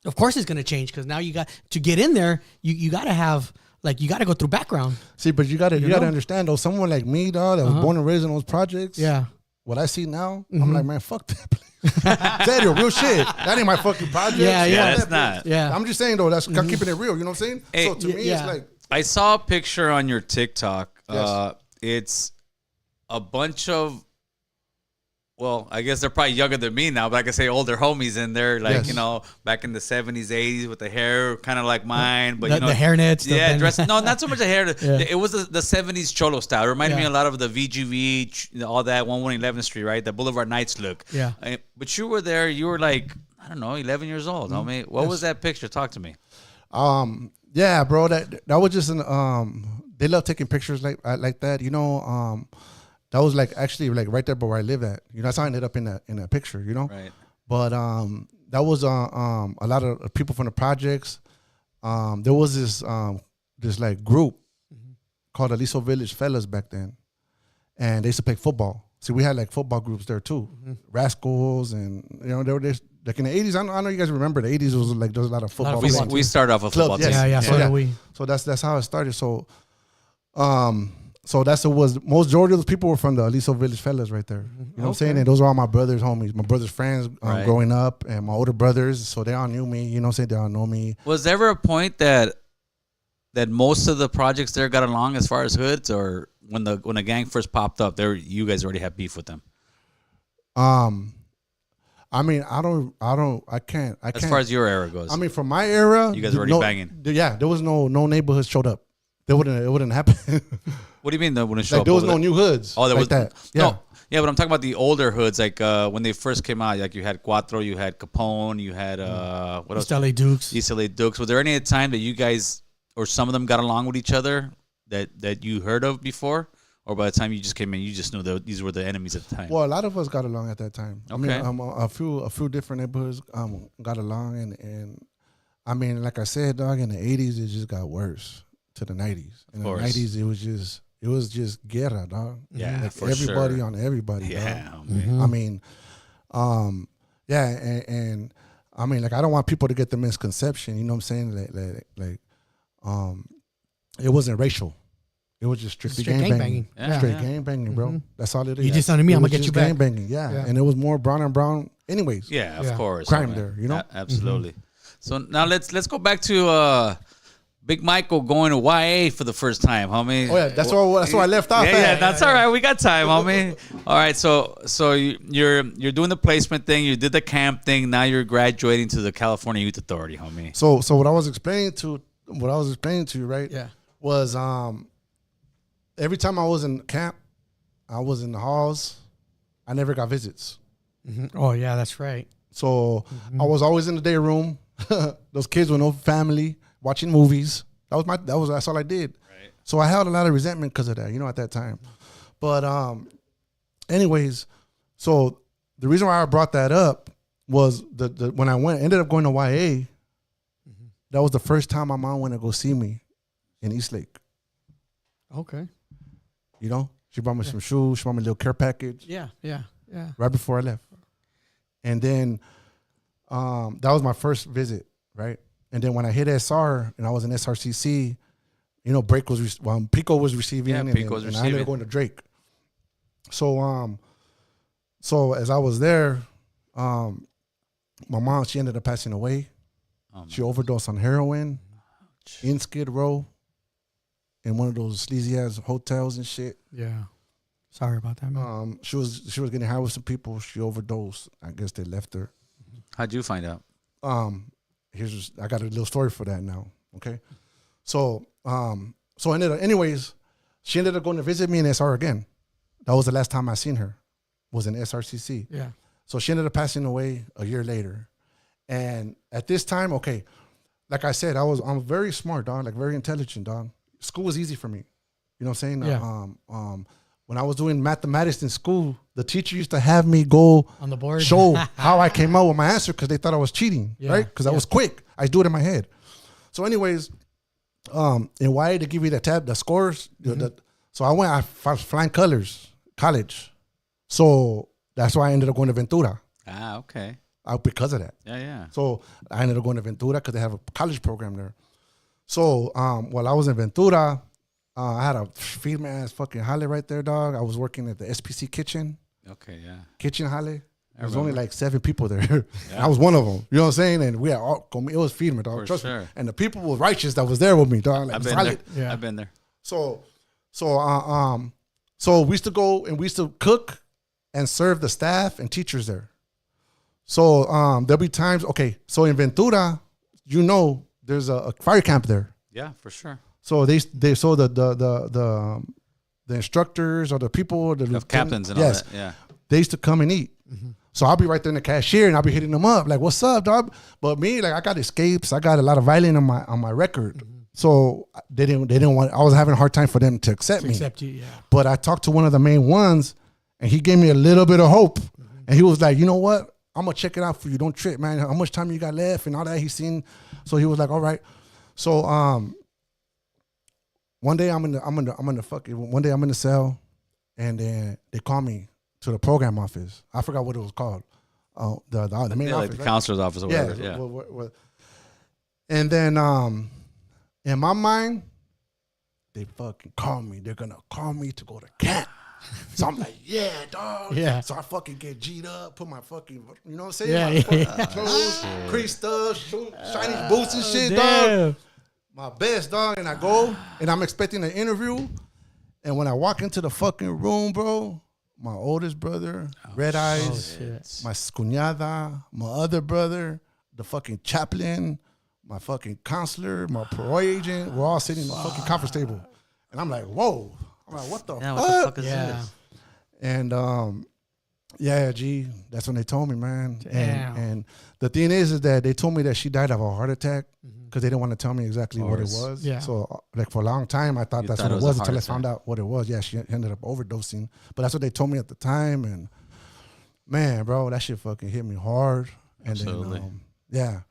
S2: Of course it's going to change because now you got to get in there. You got to have you got to go through background.
S3: See, but you got to understand though. Someone like me, dog, that was born and raised in those projects. Yeah. What I see now, I'm like, man, fuck that place. Serio, real shit. That ain't my fucking project.
S2: Yeah,
S4: that's not.
S3: Yeah. I'm just saying though. That's keeping it real. You know what I'm saying? Hey, so to me, it's like
S4: I saw a picture on your TikTok. Yes. It's a bunch of. Well, I guess they're probably younger than me now, but I can say older homies in there, like, back in the 70s, 80s with the hair kind of like mine. But,
S2: the hairnets.
S4: Yeah, no, not so much the hair. It was the 70s Cholo style. It reminded me a lot of the VGV, all that, 11th Street, right? The Boulevard Nights look. Yeah. But you were there, you were like, I don't know, 11 years old. Homie. What was that picture? Talk to me.
S3: Yeah, bro, that was just they love taking pictures like that, That was actually right there by where I live at. That's how I ended up in that picture, Right. But that was a lot of people from the projects. There was this group called Aliso Village Fellas back then, and they used to play football. See, we had football groups there too, Rascals, and they were just like in the 80s. I know you guys remember the 80s. It was there was a lot of football.
S4: We started off with football.
S2: Yes. Yeah.
S3: So that's how it started. So. So that's majority of those people were from the Aliso Village Fellas right there. You know what I'm saying? And those are all my brother's homies, my brother's friends growing up, and my older brothers. So they all knew me. You know what I'm saying? They all know me.
S4: Was there ever a point that most of the projects there got along as far as hoods, or when the gang first popped up, you guys already have beef with them?
S3: I mean, I can't.
S4: As far as your era goes.
S3: I mean, from my era,
S4: you guys were already banging.
S3: Yeah, there was no neighborhoods showed up. It wouldn't happen.
S4: What do you mean that wouldn't show up?
S3: There was no new hoods.
S4: Oh, there was
S3: that. Yeah.
S4: No. Yeah, but I'm talking about the older hoods, like when they first came out. Like you had Cuatro, you had Capone, you had what else?
S2: East LA Dukes.
S4: East LA Dukes. Was there any time that you guys or some of them got along with each other that you heard of before, or by the time you just came in, you just knew that these were the enemies at the time?
S3: Well, a lot of us got along at that time.
S4: Okay.
S3: I mean, a few different neighborhoods got along, and I mean, like I said, dog, in the 80s it just got worse. To the 90s. In the 90s, it was just guerra, dog.
S4: Yeah, for
S3: everybody
S4: sure.
S3: on everybody.
S4: Yeah,
S3: dog. I mean, yeah, and I mean, I don't want people to get the misconception. You know what I'm saying? It wasn't racial. It was just strictly gangbanging. Straight gangbanging, bro. That's all it is.
S2: You just on me, I'm gonna get you back.
S3: Gangbanging, yeah. And it was more brown and brown, anyways.
S4: Yeah, of course.
S3: Crime there,
S4: Absolutely. So now let's go back to Big Michael going to YA for the first time, homie.
S3: Oh yeah, that's where I left off.
S4: Yeah, that's all right. We got time, homie. All right, so you're doing the placement thing. You did the camp thing. Now you're graduating to the California Youth Authority, homie.
S3: So what I was explaining to you, right?
S2: Yeah.
S3: Was every time I was in camp, I was in the halls. I never got visits.
S2: Mm-hmm. Oh yeah, that's right.
S3: So I was always in the day room. Those kids with no family watching movies. That's all I did. Right. So I held a lot of resentment because of that, at that time. But anyways, so the reason why I brought that up was when I ended up going to YA. That was the first time my mom went to go see me in Eastlake.
S2: Okay.
S3: She brought me some shoes. She brought me a little care package.
S2: Yeah.
S3: Right before I left. And then that was my first visit, right? And then when I hit SR and I was in SRCC, break was Pico was receiving, and I ended up going to Drake. So as I was there, my mom, she ended up passing away. She overdosed on heroin in Skid Row in one of those sleazy ass hotels and shit.
S2: Yeah. Sorry about that, man.
S3: She was getting high with some people. She overdosed. I guess they left her.
S4: How'd you find out?
S3: I got a little story for that now. Okay. So anyways, she ended up going to visit me in SR again. That was the last time I seen her, was in SRCC.
S2: Yeah. So
S3: she ended up passing away a year later. And at this time, okay, like I said, I'm very smart, dog, like very intelligent, dog. School was easy for me. You know what I'm saying?
S2: Yeah.
S3: When I was doing mathematics in school, the teacher used to have me go
S2: on the board,
S3: show how I came out with my answer because they thought I was cheating, right? Because I was quick. I do it in my head. So anyways, in YA, they give you the scores. So I was flying colors, college. So that's why I ended up going to Ventura.
S4: Ah, okay.
S3: Because of that.
S4: Yeah.
S3: So I ended up going to Ventura because they have a college program there. So while I was in Ventura, I had a female ass fucking jale right there, dog. I was working at the SPC kitchen.
S4: Okay, yeah.
S3: Kitchen jale. There was only like 7 people there. Yeah. I was one of them. You know what I'm saying? And we had it was female, dog. Trust me. And the people were righteous that was there with me, dog. Like,
S4: I've been there. Yeah. I've been there.
S3: So we used to go and we used to cook and serve the staff and teachers there. So there'll be times, okay, so in Ventura, there's a fire camp there.
S4: Yeah, for sure.
S3: So the instructors or the people, the
S4: captains and all that, yeah.
S3: They used to come and eat. Mm-hmm. So I'll be right there in the cashier and I'll be hitting them up like, "What's up, dog?" But me, like, I got escapes. I got a lot of violence on my record. Mm-hmm. So they didn't want. I was having a hard time for them to accept me.
S2: Accept you, yeah.
S3: But I talked to one of the main ones, and he gave me a little bit of hope. Mm-hmm. And he was like, "You know what? I'm gonna check it out for you. Don't trip, man. How much time you got left and all that?" He's seen. So he was like, "All right." So one day I'm in the cell, and then they call me to the program office. I forgot what it was called. The main office,
S4: like the
S3: right?
S4: counselor's office or whatever. Yeah.
S3: And then in my mind, they fucking call me. They're gonna call me to go to camp. So I'm like, yeah, dog.
S2: Yeah.
S3: So I fucking get G'd up, put my fucking, you know what I'm saying?
S2: Yeah.
S3: Clothes, crease stuff, shiny boots and shit, dog. My best, dog. And I go, and I'm expecting an interview. And when I walk into the fucking room, bro, my oldest brother, Red Eyes, my cuñada, my other brother, the fucking chaplain, my fucking counselor, my parole agent, we're all sitting in the fucking conference table. And I'm like, whoa. I'm like, what the fuck?
S4: What the fuck is this?
S3: And G, that's when they told me, man.
S2: Damn.
S3: And the thing is that they told me that she died of a heart attack because they didn't want to tell me exactly what it was.
S2: Yeah.
S3: So like for a long time, I thought that's what it was until I found out what it was. Yeah, she ended up overdosing. But that's what they told me at the time. And man, bro, that shit fucking hit me hard. And
S4: Absolutely.
S3: Then,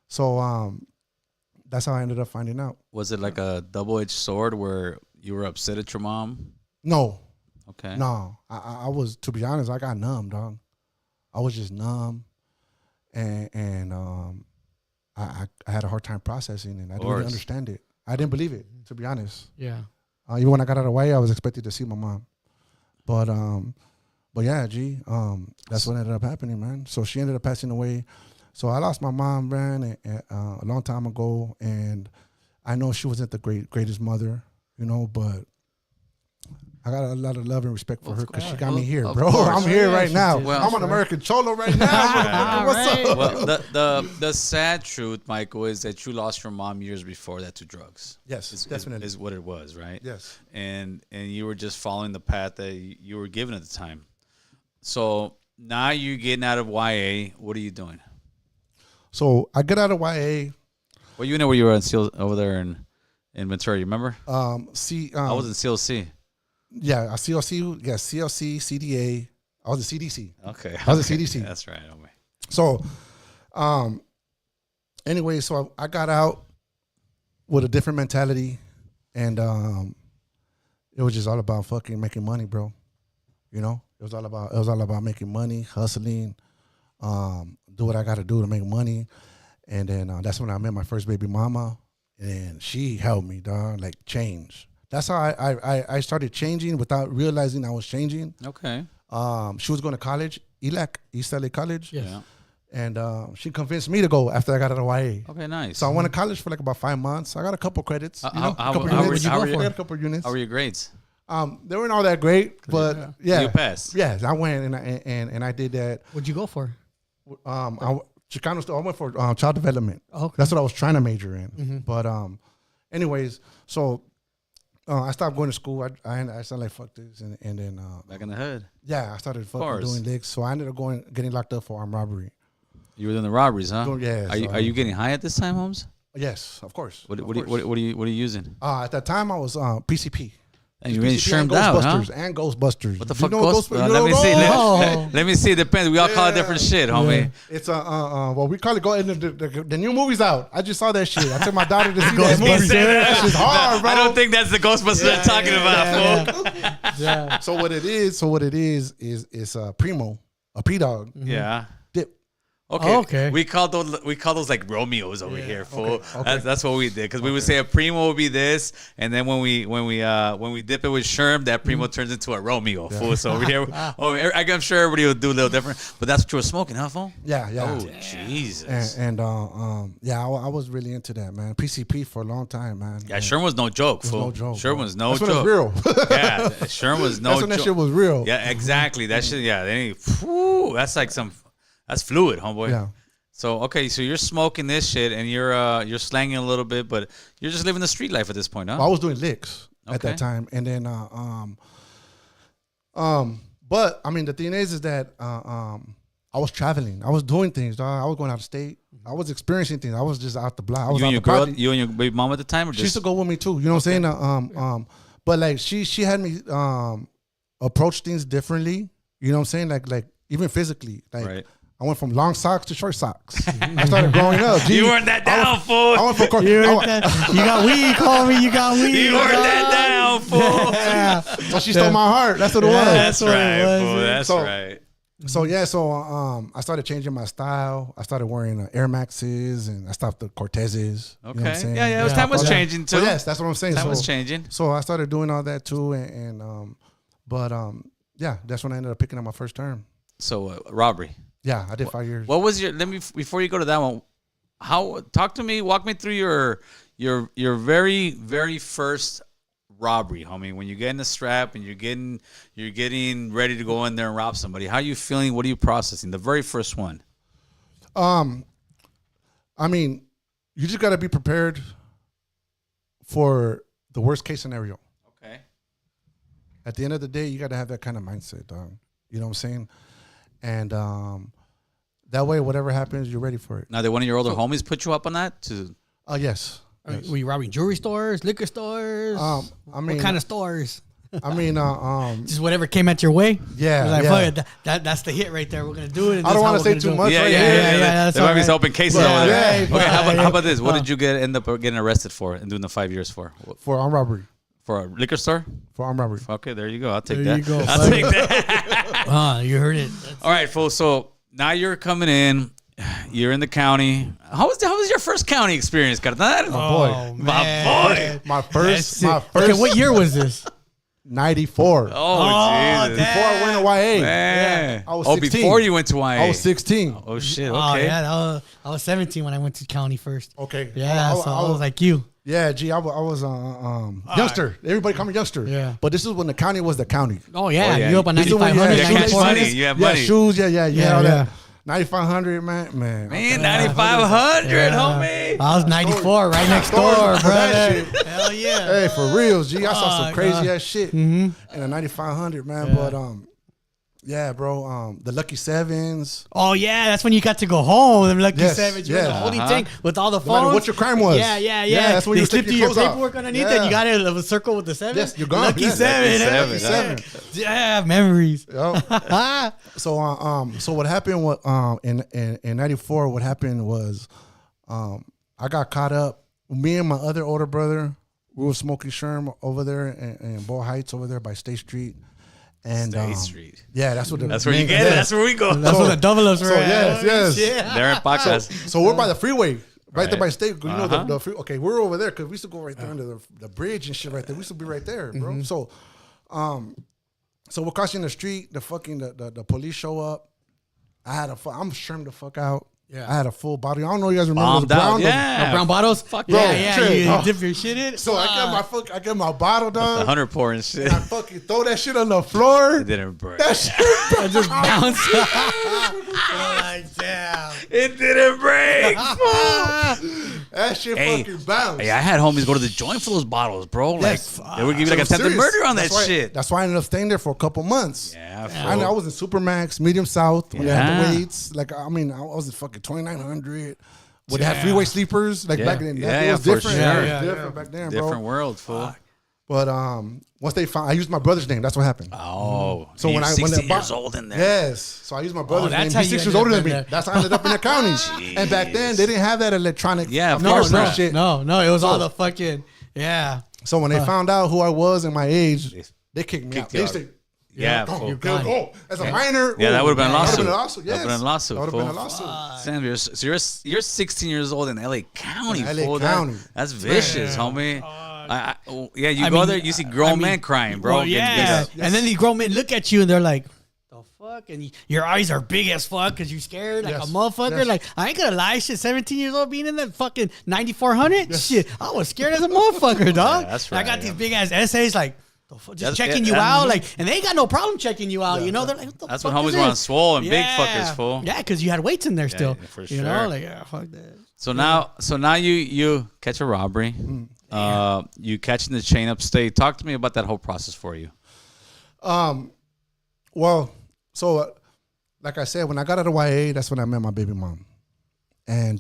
S3: So that's how I ended up finding out.
S4: Was it like a double-edged sword where you were upset at your mom?
S3: No.
S4: Okay.
S3: No, I was, to be honest, I got numb, dog. I was just numb, and I had a hard time processing it. I didn't really understand it. I didn't believe it, to be honest.
S2: Yeah.
S3: Even when I got out of the way, I was expected to see my mom, but yeah, G, that's what ended up happening, man. So she ended up passing away. So I lost my mom, man, a long time ago, and I know she wasn't the greatest mother, you know, but I got a lot of love and respect for her because she got me here, bro. I'm here right now. I'm an American Cholo right now. What's up?
S4: Well, the sad truth, Michael, is that you lost your mom years before that to drugs.
S3: Yes, definitely.
S4: Is what it was, right?
S3: Yes.
S4: And you were just following the path that you were given at the time. So now you're getting out of YA. What are you doing?
S3: So I get out of YA.
S4: Well, you know where you were over there in Ventura, you remember? I was in CLC.
S3: Yeah, CLC, CDA. I was at CDC.
S4: Okay.
S3: I was at CDC.
S4: That's right. Okay.
S3: So, anyway, so I got out with a different mentality, and it was just all about fucking making money, bro. You know, it was all about making money, hustling, do what I got to do to make money, and then that's when I met my first baby mama, and she helped me, dog, like change. That's how I started changing without realizing I was changing.
S4: Okay.
S3: She was going to college, ELAC, East LA College.
S4: Yeah.
S3: And she convinced me to go after I got out of YA.
S4: Okay, nice.
S3: So I went to college for like about 5 months. I got a couple credits.
S4: How were
S3: couple units.
S4: How were your grades?
S3: They weren't all that great, but yeah.
S4: You passed.
S3: Yeah, I went and I did that.
S2: What'd you go for?
S3: I went for child development.
S2: Okay.
S3: That's what I was trying to major in.
S2: Mm-hmm.
S3: But anyways, so I stopped going to school. I started like, fuck this. And then
S4: Back in the hood.
S3: Yeah, I started fucking doing licks. So I ended up getting locked up for armed robbery.
S4: You were doing the robberies, huh?
S3: Yeah.
S4: Are you getting high at this time, Holmes?
S3: Yes, of course.
S4: What are you using?
S3: At that time, I was PCP.
S4: And you really shermed out, huh?
S3: And Ghostbusters.
S4: What the fuck, Ghostbusters? Let me see. Let me see. It depends. We all call it different shit, homie.
S3: Yeah. It's well, we call it the new movie's out. I just saw that shit. I took my daughter to see that movie. That shit's hard, bro.
S4: I don't think that's the Ghostbusters they're talking about, fool.
S3: Yeah. So what it is Primo, a P-Dog.
S4: Yeah.
S3: Dip.
S4: Okay. We call those like Romeos over here, fool. Okay. That's what we did because we would say a Primo would be this, and then when we dip it with Sherm, that Primo turns into a Romeo, fool. So over here, I'm sure everybody would do a little different, but that's what you were smoking, huh, fool?
S3: Yeah.
S4: Oh, Jesus.
S3: And I was really into that, man. PCP for a long time, man.
S4: Yeah, Sherm was no joke, fool. Sherm was no joke.
S3: That's when it was real.
S4: Yeah, Sherm was no joke.
S3: That's when that shit was real.
S4: Yeah, exactly. That shit. Yeah, that's like some. That's fluid, homeboy.
S3: Yeah.
S4: So so you're smoking this shit and you're slanging a little bit, but you're just living the street life at this point, huh?
S3: Well, I was doing licks at that time, and then but I mean the thing is that I was traveling, I was doing things, dog. I was going out of state, I was experiencing things. I was just out the block. I was
S4: you
S3: out
S4: and
S3: the
S4: your girl,
S3: project.
S4: you and your baby mom at the time, or
S3: she used to go with me too. You know what I'm saying? But like she had me approach things differently. You know what I'm saying? Like even physically, like.
S4: Right.
S3: I went from long socks to short socks. I started growing up. Gee,
S4: you weren't that down, fool.
S3: I went from
S2: you got weed, call me. You got weed.
S4: You weren't that down, fool.
S2: Yeah.
S3: So she stole my heart. That's what it was.
S4: That's right, fool. That's right.
S3: So I started changing my style. I started wearing Air Maxes, and I stopped the Cortezes.
S4: Okay.
S3: You know what I'm saying?
S4: Yeah. Time was changing too.
S3: But yes, that's what I'm saying.
S4: Time was changing.
S3: So I started doing all that too, but that's when I ended up picking up my first term.
S4: So robbery.
S3: Yeah, I did 5 years.
S4: What was before you go to that one? Walk me through your very, very first robbery, homie. When you get in the strap and you're getting ready to go in there and rob somebody. How are you feeling? What are you processing? The very first one.
S3: I mean, you just got to be prepared for the worst case scenario.
S4: Okay.
S3: At the end of the day, you got to have that kind of mindset, dog. You know what I'm saying? And that way, whatever happens, you're ready for it.
S4: Now, did one of your older homies put you up on that?
S3: Yes.
S2: Were you robbing jewelry stores, liquor stores?
S3: I mean,
S2: what kind of stores?
S3: I mean,
S2: just whatever came at your way.
S3: Yeah,
S2: like,
S3: yeah.
S2: Fuck it, that's the hit right there. We're gonna do it.
S3: I don't want to say too much.
S4: Yeah. There might be some open cases over there.
S3: Yeah,
S4: okay, how about this? What did you end up getting arrested for and doing the 5 years for?
S3: For armed robbery.
S4: For a liquor store?
S3: For armed robbery.
S4: Okay, there you go. I'll take
S2: there
S4: that.
S2: You go,
S4: I'll take that.
S2: You heard it.
S4: All right, folks. So now you're coming in. You're in the county. How was your first county experience, Carnal?
S3: My first.
S2: Okay, what year was this?
S3: 94.
S4: Oh, Jesus.
S3: Before I went to YA.
S4: Man.
S3: I was 16.
S4: Before you went to YA.
S3: I was 16.
S4: Oh, shit. Okay.
S2: Oh, yeah. I was 17 when I went to county first.
S3: Okay.
S2: Yeah, I was like you.
S3: Yeah, G, I was youngster. Everybody call me youngster.
S2: Yeah.
S3: But this is when the county was the county.
S2: Oh yeah, you up on
S3: This is when
S2: 9500.
S3: you had
S4: catch money. You have money.
S3: shoes. Yeah,
S2: Yeah,
S3: all
S2: yeah.
S3: that. 9500, man.
S4: Man, 9500, homie.
S2: I was 94, right next door, brother. Hell yeah.
S3: Hey, for real, G. I saw some crazy
S2: God.
S3: ass shit in a 9500, man.
S2: Yeah.
S3: But yeah, bro. The Lucky Sevens.
S2: Oh yeah, that's when you got to go home. Them lucky
S3: Yes,
S2: savage with the
S3: yeah.
S2: holding tank with all the
S3: No matter
S2: phones.
S3: what your crime was.
S2: Yeah.
S3: That's when
S2: they
S3: you
S2: slipped
S3: take
S2: you
S3: your
S2: your
S3: clothes off.
S2: paperwork underneath
S3: Yeah.
S2: it. You got it a circle with the seven.
S3: Yes, you're gone.
S2: Lucky
S3: Yeah.
S2: seven.
S4: Lucky
S3: seven.
S2: Yeah, memories.
S3: Yep. So what happened was in '94, what happened was I got caught up. Me and my other older brother, we were smoking sherm over there in Bow Heights over there by State Street. And
S4: State Street.
S3: Yeah, that's what.
S4: That's where you get it. That's where we go.
S2: That's what the double ups were.
S3: So
S2: at.
S3: yes.
S2: Yeah.
S4: They're in podcast.
S3: So we're by the freeway, right there
S4: Right.
S3: by State. You know the free. Okay, we're over there because we used to go right there under the bridge and shit right there. We used to be right there, bro. So, so we're crossing the street. The police show up. I'm shermed the fuck out.
S2: Yeah.
S3: I had a full bottle. I don't know if you guys remember
S4: Bombed
S3: those
S4: out.
S3: brown.
S4: Yeah.
S2: Brown bottles?
S4: Fuck
S3: Bro,
S2: yeah.
S3: shit.
S2: You
S3: Oh.
S2: dip your shit in.
S3: So I get my bottle
S4: The
S3: done.
S4: hunter pour and shit.
S3: I fucking throw that shit on the floor.
S4: It didn't break.
S3: That shit.
S2: I just bounce. Like, damn.
S4: It didn't break.
S3: That shit
S4: Hey.
S3: fucking bounced.
S4: Hey, I had homies go to the joint for those bottles, bro.
S3: Yes.
S4: Like they would give you
S3: So
S4: like
S3: I'm
S4: attempted
S3: serious.
S4: murder on that
S3: That's why-
S4: shit.
S3: That's why I ended up staying there for a couple months.
S4: Yeah,
S3: I was in Supermax, medium south when they had
S4: Yeah.
S3: the weights. Like I was at fucking 2900. When they had freeway sleepers, like
S4: Yeah.
S3: back then,
S4: Yeah,
S3: it was
S4: for
S3: different.
S4: sure.
S3: It was
S2: Yeah,
S3: different back then, bro.
S4: different world, fool.
S3: But once they found, I used my brother's name. That's what happened.
S4: Oh,
S3: So when
S4: 60
S3: that
S4: years old in there.
S3: Yes. So I used my brother's
S2: that's
S3: name.
S2: how
S3: He's
S2: you
S3: 6 years
S2: ended
S3: older
S2: up
S3: than
S2: in
S3: me.
S2: there.
S3: That's how I ended up in the county. And back then they didn't have that electronic.
S4: Yeah, of
S2: No,
S4: course
S2: no,
S4: not.
S3: shit.
S2: no. It was all the fucking, yeah.
S3: So when they found out who I was and my age, they kicked me out.
S4: you
S3: They
S4: out.
S3: said,
S4: Yeah,
S3: "Oh,
S4: fool.
S3: you're good. Oh, as a minor.
S4: Yeah, that would've been a
S3: That
S4: lawsuit.
S3: would've been a lawsuit.
S4: That would've been a lawsuit,
S3: That would've been a
S4: fool.
S3: lawsuit.
S4: Sam, so you're 16 years old in LA County,
S3: In LA
S4: fool.
S3: County.
S4: That's vicious, homie. Yeah, you
S2: I
S4: go
S2: mean,
S4: there, you see grown men crying, bro.
S2: Well,
S4: getting
S2: yeah.
S4: beat up.
S2: And then these grown men look at you and they're like, the fuck? And your eyes are big as fuck because you're scared like
S3: Yes.
S2: a motherfucker.
S3: Yes.
S2: Like, I ain't gonna lie, shit, 17 years old being in that fucking 9400? Shit, I was scared as a motherfucker, dog.
S4: that's
S2: I got
S4: right,
S2: these
S4: yeah.
S2: big ass essays like, the fuck, just
S4: That's-
S2: checking you
S4: yeah,
S2: out. Like, and they ain't got no problem checking you out, you know? They're like, what the
S4: That's
S2: fuck
S4: when
S2: is
S4: homies were on
S2: this?
S4: swole and big fuckers, fool.
S2: Yeah, because you had weights in there still.
S4: for
S2: You
S4: sure.
S2: know, like, yeah, fuck that.
S4: So now you catch a robbery. You catching the chain upstate. Talk to me about that whole process for you.
S3: Well, so like I said, when I got out of YA, that's when I met my baby mom. And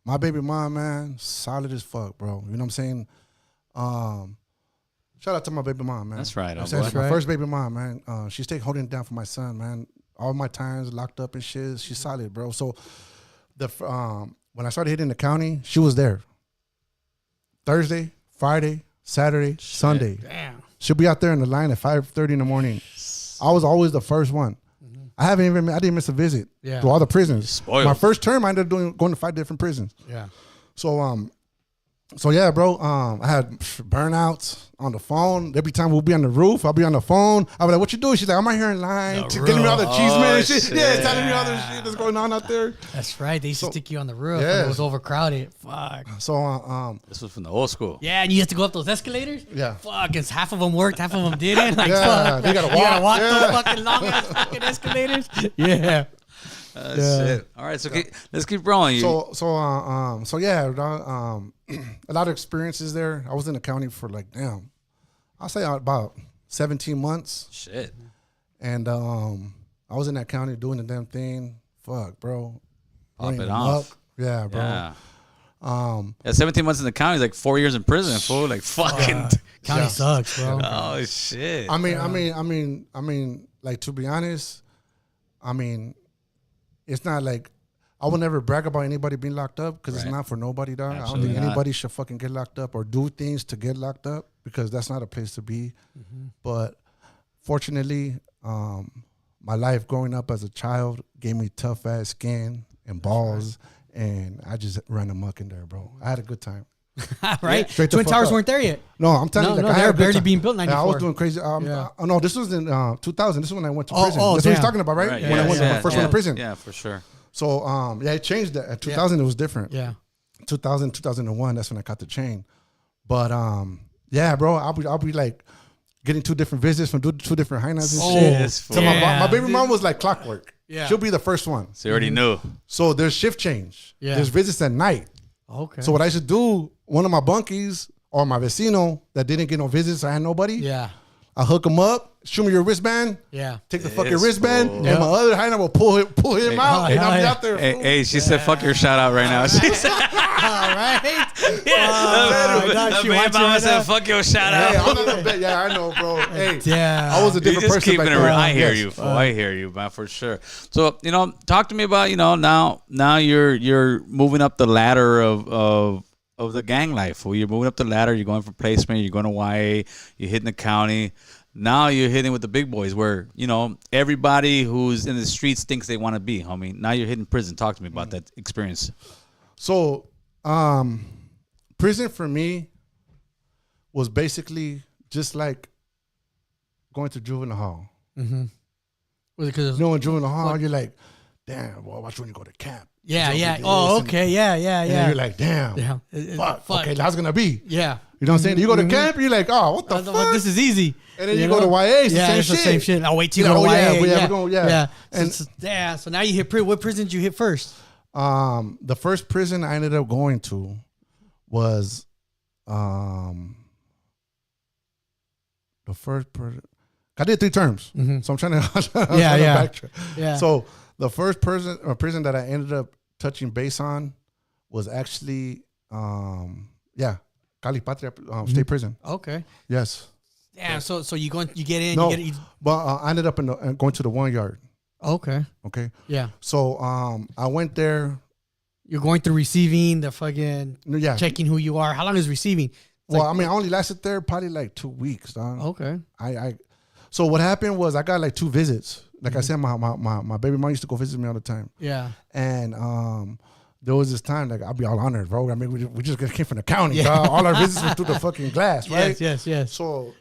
S3: my baby mom, man, solid as fuck, bro. You know what I'm saying? Shout out to my baby mom, man.
S4: That's right,
S3: I'm
S4: oh
S3: saying
S4: boy.
S3: she's my
S2: Right.
S3: first baby mom, man. She stayed holding it down for my son, man. All my times locked up and shit. She's solid, bro. So when I started hitting the county, she was there. Thursday, Friday, Saturday, Sunday.
S2: Damn.
S3: She'll be out there in the line at 5:30 in the morning. I was always the first one. I didn't miss a visit
S2: Yeah.
S3: to all the prisons.
S4: Spoiled.
S3: My first term, I ended up going to 5 different prisons.
S2: Yeah.
S3: So yeah, bro. I had burnouts on the phone. Every time we'll be on the roof, I'll be on the phone. I'll be like, "What you doing?" She's like, "I'm out here in line, getting me all the cheese man and shit."
S4: shit.
S3: Yeah, telling me all the shit that's going on out there.
S2: That's right. They used to stick you on the roof when
S3: yes.
S2: it was overcrowded. Fuck.
S3: So
S4: This was from the old school.
S2: Yeah, and you have to go up those escalators?
S3: Yeah.
S2: Fuck, and half of them worked, half of them didn't. Like,
S3: Yeah,
S2: fuck.
S3: they gotta
S2: You gotta walk
S3: walk, yeah.
S2: those fucking long ass fucking escalators. Yeah.
S4: Shit. All right, so let's keep rolling.
S3: So yeah, dog, a lot of experiences there. I was in the county for like, I'll say about 17 months.
S4: Shit.
S3: And I was in that county doing the damn thing. Fuck, bro.
S4: Pop
S3: Running
S4: it
S3: amok.
S4: off.
S3: Yeah, bro.
S4: Yeah. 17 months in the county is like 4 years in prison, fool. Like fucking.
S2: County sucks, bro.
S4: Oh shit.
S3: I mean, like to be honest, it's not like I will never brag about anybody being locked up because it's
S4: Right.
S3: not for nobody, dog. I don't
S4: Absolutely
S3: think
S4: not.
S3: anybody should fucking get locked up or do things to get locked up because that's not a place to be. But fortunately, my life growing up as a child gave me tough ass skin and balls, and I just ran amok in there, bro. I had a good time.
S2: Right?
S3: Straight the
S2: Twin
S3: fuck
S2: Towers
S3: up.
S2: weren't there yet.
S3: No, I'm telling
S2: No,
S3: you,
S2: no,
S3: like, I
S2: they
S3: had
S2: were
S3: a good
S2: barely
S3: time.
S2: being built in
S3: Yeah, I was
S2: 94.
S3: doing crazy.
S2: Yeah.
S3: No, this was in 2000. This is when I went to
S2: Oh,
S3: prison.
S2: oh,
S3: That's what he's
S2: damn.
S3: talking about, right?
S4: Right,
S3: When I went to my first one to prison.
S4: Yeah, for sure.
S3: So, it changed that. At 2000, it was different.
S2: Yeah.
S3: 2000, 2001. That's when I caught the chain. But yeah, bro, I'll be like getting 2 different visits from 2 different hyenas and shit. So my baby mom was like clockwork. Yeah, she'll be the first one.
S4: So you already knew.
S3: So there's shift change. Yeah, there's visits at night.
S2: Okay.
S3: So what I should do, one of my bunkies or my vecino that didn't get no visits, I had nobody.
S2: Yeah.
S3: I hook him up, show me your wristband.
S2: Yeah.
S3: Take the fucking wristband, and my other hyena will pull him out, and I'll be out there.
S4: Hey, she said, "Fuck your shout out right now." She said,
S2: "All right."
S4: She said, "Fuck your shout out."
S3: Hey, I'm not a bet. Yeah, I know, bro. Hey,
S2: yeah,
S3: I was a different person.
S4: Keeping it real. I hear you, fool. I hear you, man, for sure. So, talk to me about, now you're moving up the ladder of the gang life. Well, you're moving up the ladder. You're going for placement. You're going to YA. You're hitting the county. Now you're hitting with the big boys where, everybody who's in the streets thinks they want to be, homie. Now you're hitting prison. Talk to me about that experience.
S3: So, prison for me was basically just like going to juvenile hall.
S2: Mm-hmm. Was it because
S3: in juvenile hall, you're like, damn, well, watch when you go to camp.
S2: Yeah. Oh, okay. Yeah.
S3: And you're like, damn. Fuck. Okay, that's gonna be.
S2: Yeah.
S3: You know what I'm saying? You go to camp, you're like, oh, what the fuck?
S2: This is easy.
S3: And then you go to YA, it's the same shit.
S2: I'll wait till you go to YA.
S3: Yeah.
S2: And so now you hit prison. What prison did you hit first?
S3: The first prison I ended up going to was the first prison. I did 3 terms, so I'm trying to backtrack.
S2: Yeah.
S3: So the first prison that I ended up touching base on was actually Calipatria State Prison.
S2: Okay.
S3: Yes.
S2: Yeah. So you get in.
S3: No, but I ended up going to the 1 yard.
S2: Okay. Yeah.
S3: So I went there.
S2: You're going through receiving the fucking checking who you are. How long is receiving?
S3: I only lasted there probably like 2 weeks, dog.
S2: Okay.
S3: So what happened was I got like 2 visits. Like I said, my baby mom used to go visit me all the time.
S2: Yeah.
S3: And there was this time like I'll be all honored, bro. I mean, we just came from the county. Dog. All our visits were through the fucking glass, right?
S2: Yes.
S3: So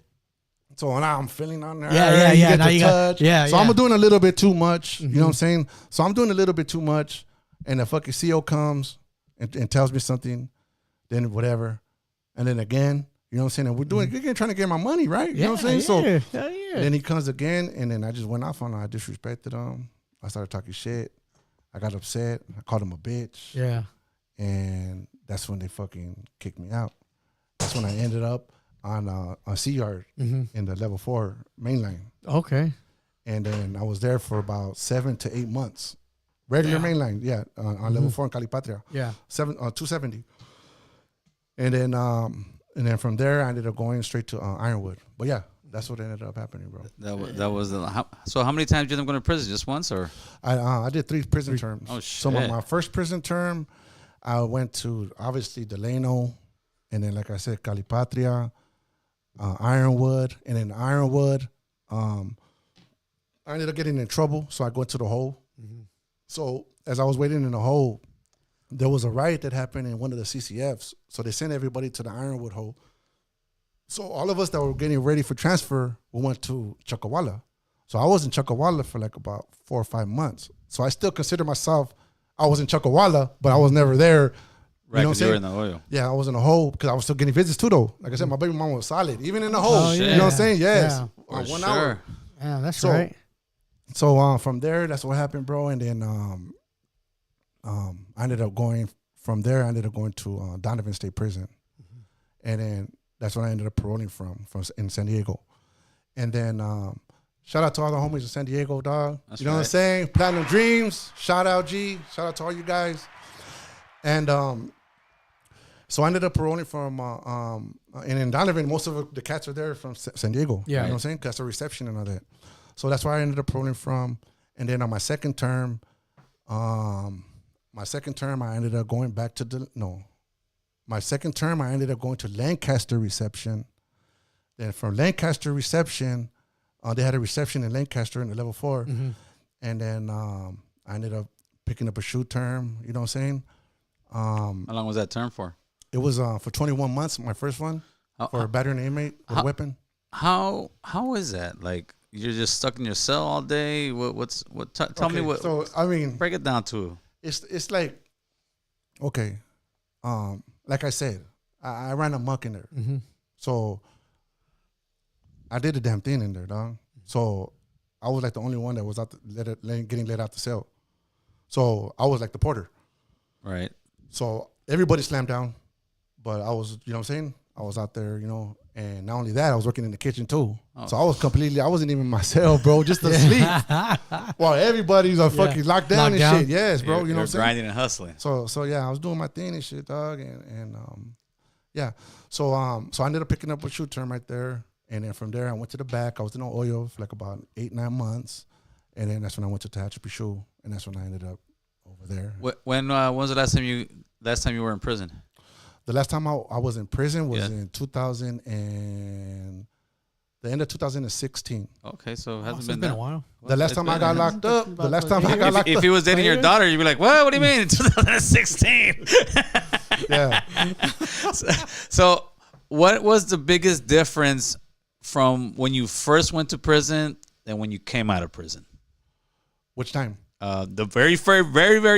S3: now I'm feeling on there.
S2: Yeah.
S3: You get the touch. So
S2: I'm
S3: doing a little bit too much. You know what I'm saying? So I'm doing a little bit too much, and the fucking CO comes and tells me something, then whatever, and then again. You know what I'm saying? And we're doing again, trying to get my money, right? You know what I'm saying? So then he comes again, and then I just went off on him. I disrespected him. I started talking shit. I got upset. I called him a bitch.
S2: Yeah.
S3: And that's when they fucking kicked me out. That's when I ended up on a C yard in the level 4 main line.
S2: Okay.
S3: And then I was there for about 7 to 8 months. Regular main line, on level 4 in Calipatria.
S2: Yeah.
S3: 270. And then from there, I ended up going straight to Ironwood. But yeah, that's what ended up happening, bro.
S4: That was so. How many times did you end up going to prison? Just once, or?
S3: I did 3 prison terms.
S4: Oh shit!
S3: So my first prison term, I went to obviously Delano, and then like I said, Calipatria, Ironwood, and then Ironwood. I ended up getting in trouble, so I went to the hole. So as I was waiting in the hole, there was a riot that happened in one of the CCFs. So they sent everybody to the Ironwood hole. So all of us that were getting ready for transfer, we went to Chacawala. So I was in Chacawala for like about 4 or 5 months. So I still consider myself, I was in Chacawala, but I was never there.
S4: Right,
S3: you know what I'm saying?
S4: You were in the oil.
S3: Yeah, I was in the hole because I was still getting visits too, though. Like I said, my baby mom was solid, even in the hole. You know what I'm saying? Yes.
S2: Yeah.
S3: 1 hour.
S2: Yeah, that's right.
S3: So from there, that's what happened, bro. And then I ended up going from there. I ended up going to Donovan State Prison, and then that's when I ended up paroling from in San Diego. And then shout out to all the homies in San Diego, dog.
S4: That's
S3: you know what I'm saying? Platinum Dreams. Shout out G. Shout out to all you guys. And so I ended up paroling from and in Donovan, most of the cats are there from San Diego.
S2: Yeah,
S3: you know what I'm saying? That's a reception and all that. So that's where I ended up paroling from. And then on my second term, I ended up going back to my second term, I ended up going to Lancaster reception. Then from Lancaster reception, they had a reception in Lancaster in the level 4. And then I ended up picking up a shoe term, you know what I'm saying?
S4: How long was that term for?
S3: It was for 21 months, my first one, for a battering inmate with a weapon.
S4: How is that? Like, you're just stuck in your cell all day? Tell me what.
S3: So, I mean,
S4: break it down to.
S3: It's like, okay. like I said, I ran amok in there. Mm-hmm. So I did the damn thing in there, dog. So I was like the only one that was out getting let out the cell. So I was like the porter.
S4: Right.
S3: So everybody slammed down, but I was, you know what I'm saying? I was out there, you know, and not only that, I was working in the kitchen too. Oh. So I wasn't even in my cell, bro, just asleep. While everybody's fucking locked down and shit. Yes, bro, you know what I'm saying?
S4: Grinding and hustling.
S3: So yeah, I was doing my thing and shit, dog, and yeah. So I ended up picking up a shoe term right there, and then from there I went to the back. I was in Oyo for like about 8-9 months, and then that's when I went to Tehachapi Shoe, and that's when I ended up over there.
S4: When was the last time you were in prison?
S3: The last time I was in prison was in 2000 and the end of 2016.
S4: Okay, so it hasn't been
S2: a while.
S3: The last time I got locked up. The last time I got locked up.
S4: If he was dating your daughter, you'd be like, "What? What do you mean? In 2016?"
S3: Yeah.
S4: So, what was the biggest difference from when you first went to prison and when you came out of prison?
S3: Which time?
S4: The very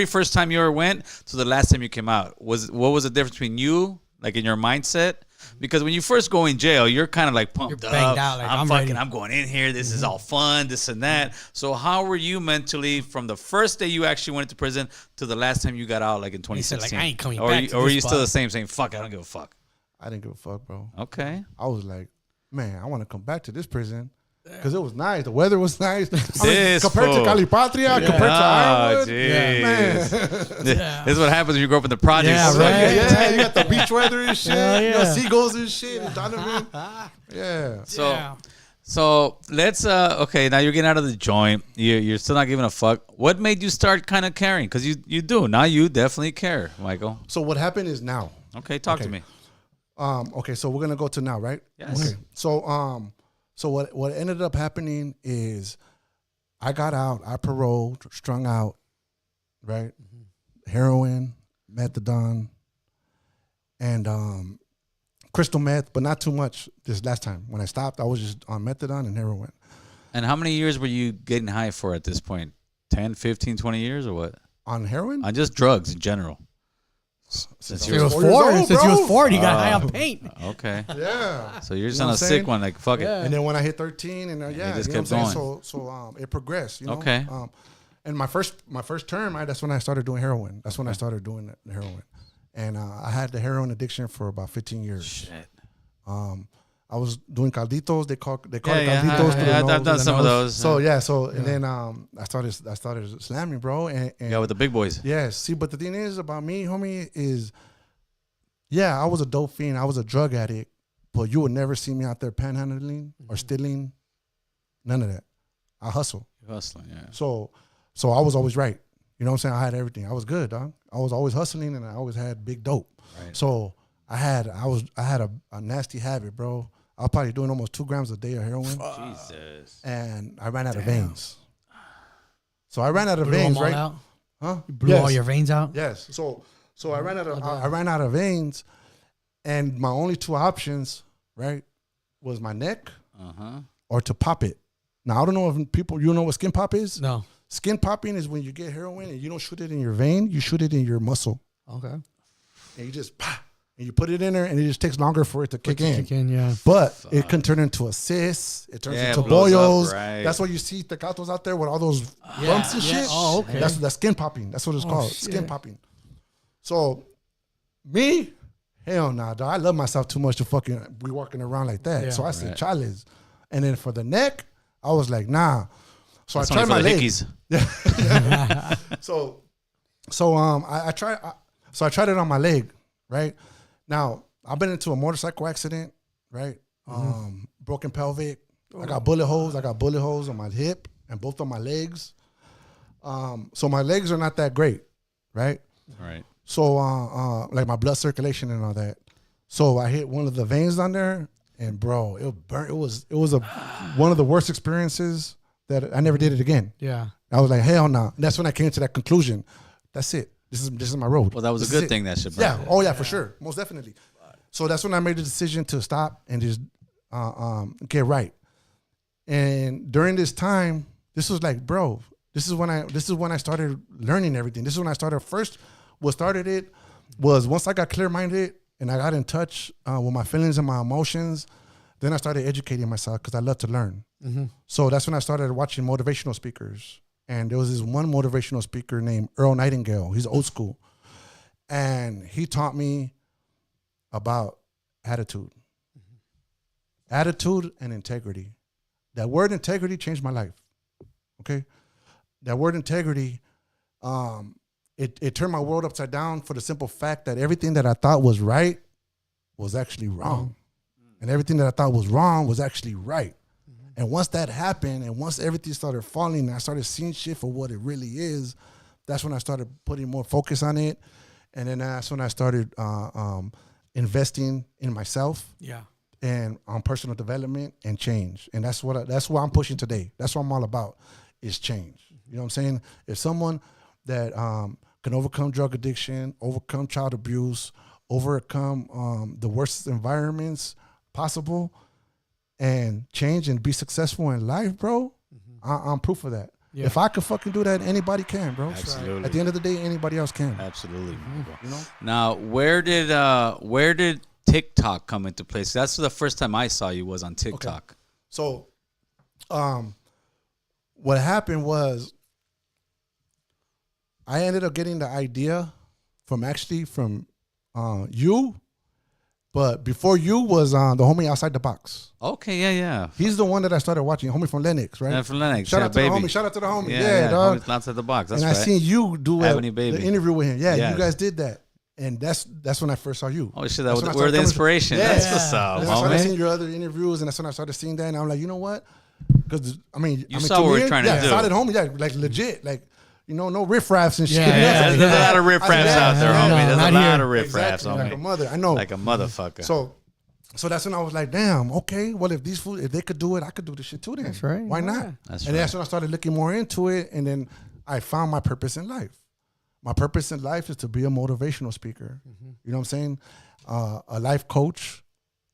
S4: first time you ever went to the last time you came out. What was the difference between you, like in your mindset? Because when you first go in jail, you're kind of like pumped up.
S2: Banged out, like,
S4: I'm going in here. This is all fun, this and that. So how were you mentally from the first day you actually went into prison to the last time you got out, like in 2016?
S2: Said, like, I ain't coming
S4: or
S2: back.
S4: Or were you still the same, saying, "Fuck, I don't give a fuck"?
S3: I didn't give a fuck, bro.
S4: Okay.
S3: I was like, man, I want to come back to this prison. Because it was nice. The weather was nice. Compared to Calipatria, compared to Ironwood. Man.
S4: This is what happens when you grow up in the projects.
S2: Yeah, right.
S3: Yeah, you got the beach weather and shit. You know, seagulls and shit. And Donovan. Yeah.
S4: So let's, okay, now you're getting out of the joint. You're still not giving a fuck. What made you start kind of caring? Because you do. Now you definitely care, Michael.
S3: So what happened is now.
S4: Okay, talk to me.
S3: Okay, so we're going to go to now, right?
S4: Yes.
S3: Okay, so what ended up happening is I got out, I paroled, strung out, right? Mm-hmm. Heroin, methadone, and crystal meth, but not too much this last time. When I stopped, I was just on methadone and heroin.
S4: And how many years were you getting high for at this point? 10, 15, 20 years or what?
S3: On heroin?
S4: On just drugs in general.
S2: Since you was 4, since you was 4, you got high on paint.
S4: Okay.
S3: Yeah.
S4: So you're just on a sick one, like fuck it.
S3: And then when I hit 13, and
S4: it just kept going.
S3: So it progressed. You know?
S4: Okay.
S3: And my first term, that's when I started doing heroin. That's when I started doing the heroin, and I had the heroin addiction for about 15 years.
S4: Shit.
S3: I was doing calditos. They call it calditos.
S4: Yeah, I've done some of those.
S3: So and then I started slamming, bro. And
S4: with the big boys.
S3: Yeah. See, but the thing is about me, homie, is I was a dope fiend. I was a drug addict, but you would never see me out there panhandling or stealing. None of that. I hustle.
S4: You're hustling, yeah.
S3: So I was always right. You know what I'm saying? I had everything. I was good, dog. I was always hustling, and I always had big dope.
S4: Right.
S3: So I had a nasty habit, bro. I was probably doing almost 2 grams a day of heroin.
S4: Jesus.
S3: And I ran out of veins. So I ran out of veins, right?
S2: Out?
S3: Huh?
S2: You blew all your veins out?
S3: Yes. So I ran out of veins, and my only 2 options, right, was my neck or to pop it. Now I don't know if you know what skin pop is?
S2: No.
S3: Skin popping is when you get heroin and you don't shoot it in your vein, you shoot it in your muscle.
S2: Okay.
S3: And you just and you put it in there, and it just takes longer for it to kick in.
S2: Yeah.
S3: But it can turn into a cyst. It turns into boils. Right. That's why you see tecatos out there with all those bumps and shit.
S2: Oh, okay.
S3: That's skin popping. That's what it's called. Shit. Skin popping. So me, hell nah, dog. I love myself too much to fucking be walking around like that. Yeah. So I said, chales. And then for the neck, I was like, nah. So
S4: that's
S3: I tried my
S4: legs.
S3: Yeah. So I tried it on my leg, right? Now, I've been into a motorcycle accident, right? Broken pelvic. I got bullet holes. I got bullet holes on my hip and both on my legs. So my legs are not that great, right?
S4: Right.
S3: So like my blood circulation and all that. So I hit one of the veins down there, and bro, it burnt. It was one of the worst experiences that I never did it again.
S2: Yeah.
S3: I was like, hell no. Nah. That's when I came to that conclusion. That's it. This is my road.
S4: Well, that was a good thing that shit.
S3: Yeah. Oh yeah, for sure. Most definitely. So that's when I made the decision to stop and just get right. And during this time, this was like, bro, this is when I started learning everything. This is when I started first. What started it was once I got clear-minded and I got in touch with my feelings and my emotions, then I started educating myself because I love to learn. So that's when I started watching motivational speakers. And there was this one motivational speaker named Earl Nightingale. He's old school. And he taught me about attitude. Attitude and integrity. That word integrity changed my life. Okay? That word integrity, it turned my world upside down for the simple fact that everything that I thought was right was actually wrong. And everything that I thought was wrong was actually right. And once that happened, and once everything started falling, and I started seeing shit for what it really is, that's when I started putting more focus on it. And then that's when I started investing in myself. Yeah. And on personal development and change. And that's what I'm pushing today. That's what I'm all about, is change. You know what I'm saying? If someone that can overcome drug addiction, overcome child abuse, overcome the worst environments possible, and change and be successful in life, bro, I'm proof of that. Yeah. If I could fucking do that, anybody can, bro. Absolutely. At the end of the day, anybody else can.
S4: Absolutely. You know? Now, where did TikTok come into place? That's the first time I saw you was on TikTok.
S3: Okay. So, what happened was I ended up getting the idea from you. But before you was the homie Outside the Box.
S4: Okay, yeah.
S3: He's the one that I started watching, homie from Lennox, right?
S4: Yeah, from Lennox.
S3: Shout out to
S4: baby.
S3: the homie. Shout out to the homie. Yeah, dog.
S4: Homie Outside the Box. That's
S3: and
S4: right.
S3: I seen you do the interview with him. Yeah,
S4: yes.
S3: you guys did that. And that's when I first saw you.
S4: Oh shit, we're the inspiration. Yeah. That's what's up.
S3: That's when I seen your other interviews, and that's when I started seeing that, and I'm like, you know what? Because
S4: you saw what we're trying to do.
S3: Solid homie, like legit, like. You know, no riffraffs and shit.
S4: Yeah, there's a lot of riffraffs out there, homie. There's a lot of riffraffs, homie.
S3: Like a mother, I know.
S4: Like a motherfucker.
S3: So that's when I was like, damn, okay, well, if they could do it, I could do this shit too then. That's right. Why not? That's when I started looking more into it, and then I found my purpose in life. My purpose in life is to be a motivational speaker. You know what I'm saying? A life coach,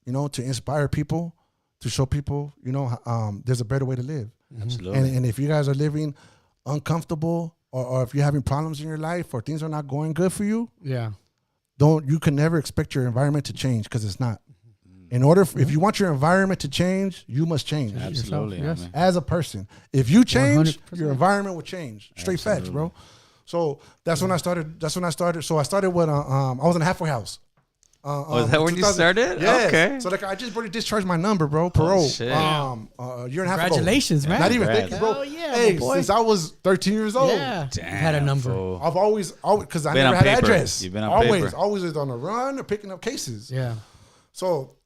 S3: you know, to inspire people, to show people, you know, there's a better way to live.
S4: Absolutely.
S3: And if you guys are living uncomfortable, or if you're having problems in your life, or things are not going good for you, you can never expect your environment to change, because it's not. In order, if you want your environment to change, you must change.
S4: Absolutely.
S3: Yes. As a person, if you change, 100%. Your environment will change. Straight facts, bro. So that's when I started. So I started with I was in a halfway house.
S4: Was that when you started?
S3: Yeah.
S4: Okay.
S3: So like I just already discharged my number, bro. Parole.
S4: Shit.
S3: A year and a half ago.
S2: Congratulations, man.
S3: Not even. Thank you, bro.
S2: Oh, yeah,
S3: hey, since I was 13 years old.
S2: Yeah. Damn, had a number.
S4: Fool.
S3: I've always because I never had an address.
S4: You've been on paper.
S3: Always was on the run or picking up cases.
S2: Yeah.
S3: So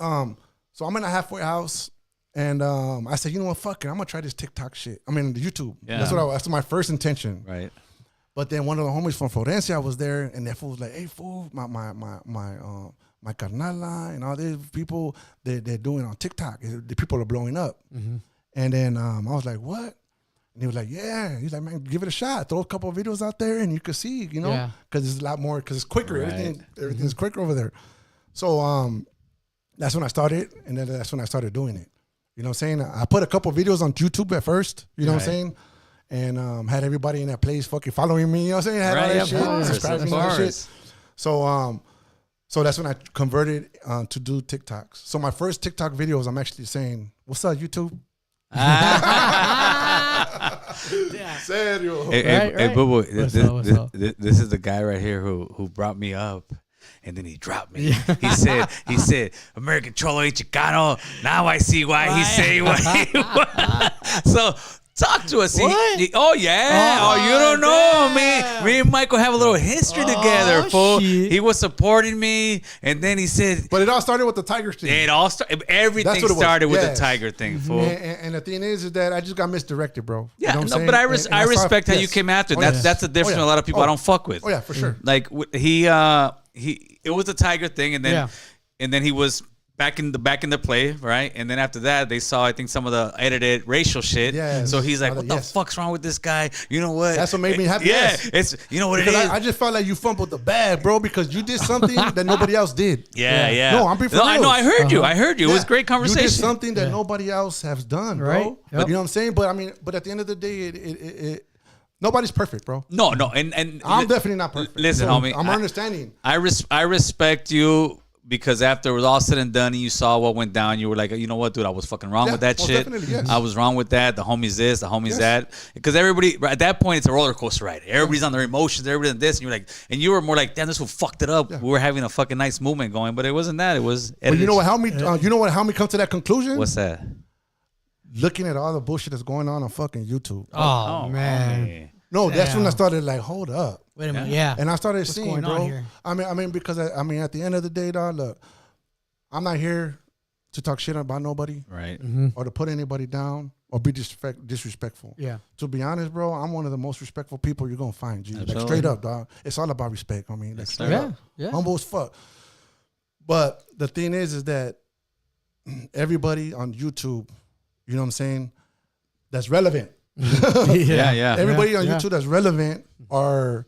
S3: I'm in a halfway house, and I said, you know what, fuck it, I'm gonna try this TikTok shit. I mean, YouTube. Yeah. That's my first intention.
S4: Right.
S3: But then one of the homies from Florencia was there, and that fool was like, hey, fool, my carnala and all these people they're doing on TikTok. The people are blowing up. And then I was like, what? And he was like, yeah. He's like, man, give it a shot. Throw a couple of videos out there, and you can see, you know, because it's a lot more, because it's quicker. Right. Everything's quicker over there. So that's when I started, and then that's when I started doing it. You know what I'm saying? I put a couple of videos on YouTube at first, you know what I'm saying? And had everybody in that place fucking following me, you know what I'm saying? Had all that shit, subscribing and all that shit. So that's when I converted to do TikToks. So my first TikTok videos, I'm actually saying, what's up, YouTube? Serio.
S4: Hey, Boo Boo, this is the guy right here who brought me up. And then he dropped me. He said, American Cholo ain't Chicano. Now I see why he say what he was. So talk to us.
S2: What?
S4: You don't know. Me and Michael have a little history together, fool.
S2: Shit.
S4: He was supporting me, and then he said,
S3: but it all started with the Tiger thing.
S4: Everything started with the Tiger thing, fool.
S3: And the thing is that I just got misdirected, bro.
S4: Yeah,
S3: you know
S4: but I respect how you came after. That's the difference with a lot of people I don't fuck with.
S3: Oh yeah, for sure.
S4: Like it was a Tiger thing, and then he was back in the play, right? And then after that, they saw, I think, some of the edited racial shit. Yeah. So he's like, "What the fuck's wrong with this guy? You know what?"
S3: That's what made me happy.
S4: Yeah, it's what because it is.
S3: I just felt like you fumbled the bag, bro, because you did something that nobody else did.
S4: Yeah.
S3: No, I'm being for real.
S4: I heard you. I heard you. It was great conversation.
S3: You did something that nobody else has done, bro.
S2: Right.
S3: Yep. You know what I'm saying? But I mean, at the end of the day, Nobody's perfect, bro.
S4: No, and
S3: I'm definitely not perfect.
S4: Listen, homie,
S3: I'm understanding.
S4: I respect you because after it was all said and done, and you saw what went down, you were like, you know what, dude, I was fucking wrong with that shit.
S3: Yes.
S4: I was wrong with that. The homies this, the homies that. Because everybody at that point, it's a roller coaster ride. Everybody's on their emotions. Everybody's on this, and you're like, and you were more like, damn, this fool fucked it up. Yeah. We were having a fucking nice movement going, but it wasn't that. It was.
S3: But you know what helped me? You know what helped me come to that conclusion?
S4: What's that?
S3: Looking at all the bullshit that's going on fucking YouTube.
S2: Oh man.
S4: Homie.
S3: No, that's when I started like, hold up.
S2: Wait a minute, yeah.
S3: And I started
S2: What's
S3: seeing,
S2: going
S3: bro.
S2: on here?
S3: I mean, because at the end of the day, dog, look, I'm not here to talk shit about nobody,
S4: right?
S3: Or to put anybody down or be disrespectful.
S2: Yeah.
S3: To be honest, bro, I'm one of the most respectful people you're gonna find. G. Like straight up, dog. It's all about respect. I mean, like straight up, humble as fuck. But the thing is that everybody on YouTube, you know what I'm saying, that's relevant.
S4: Yeah.
S3: Everybody on YouTube that's relevant are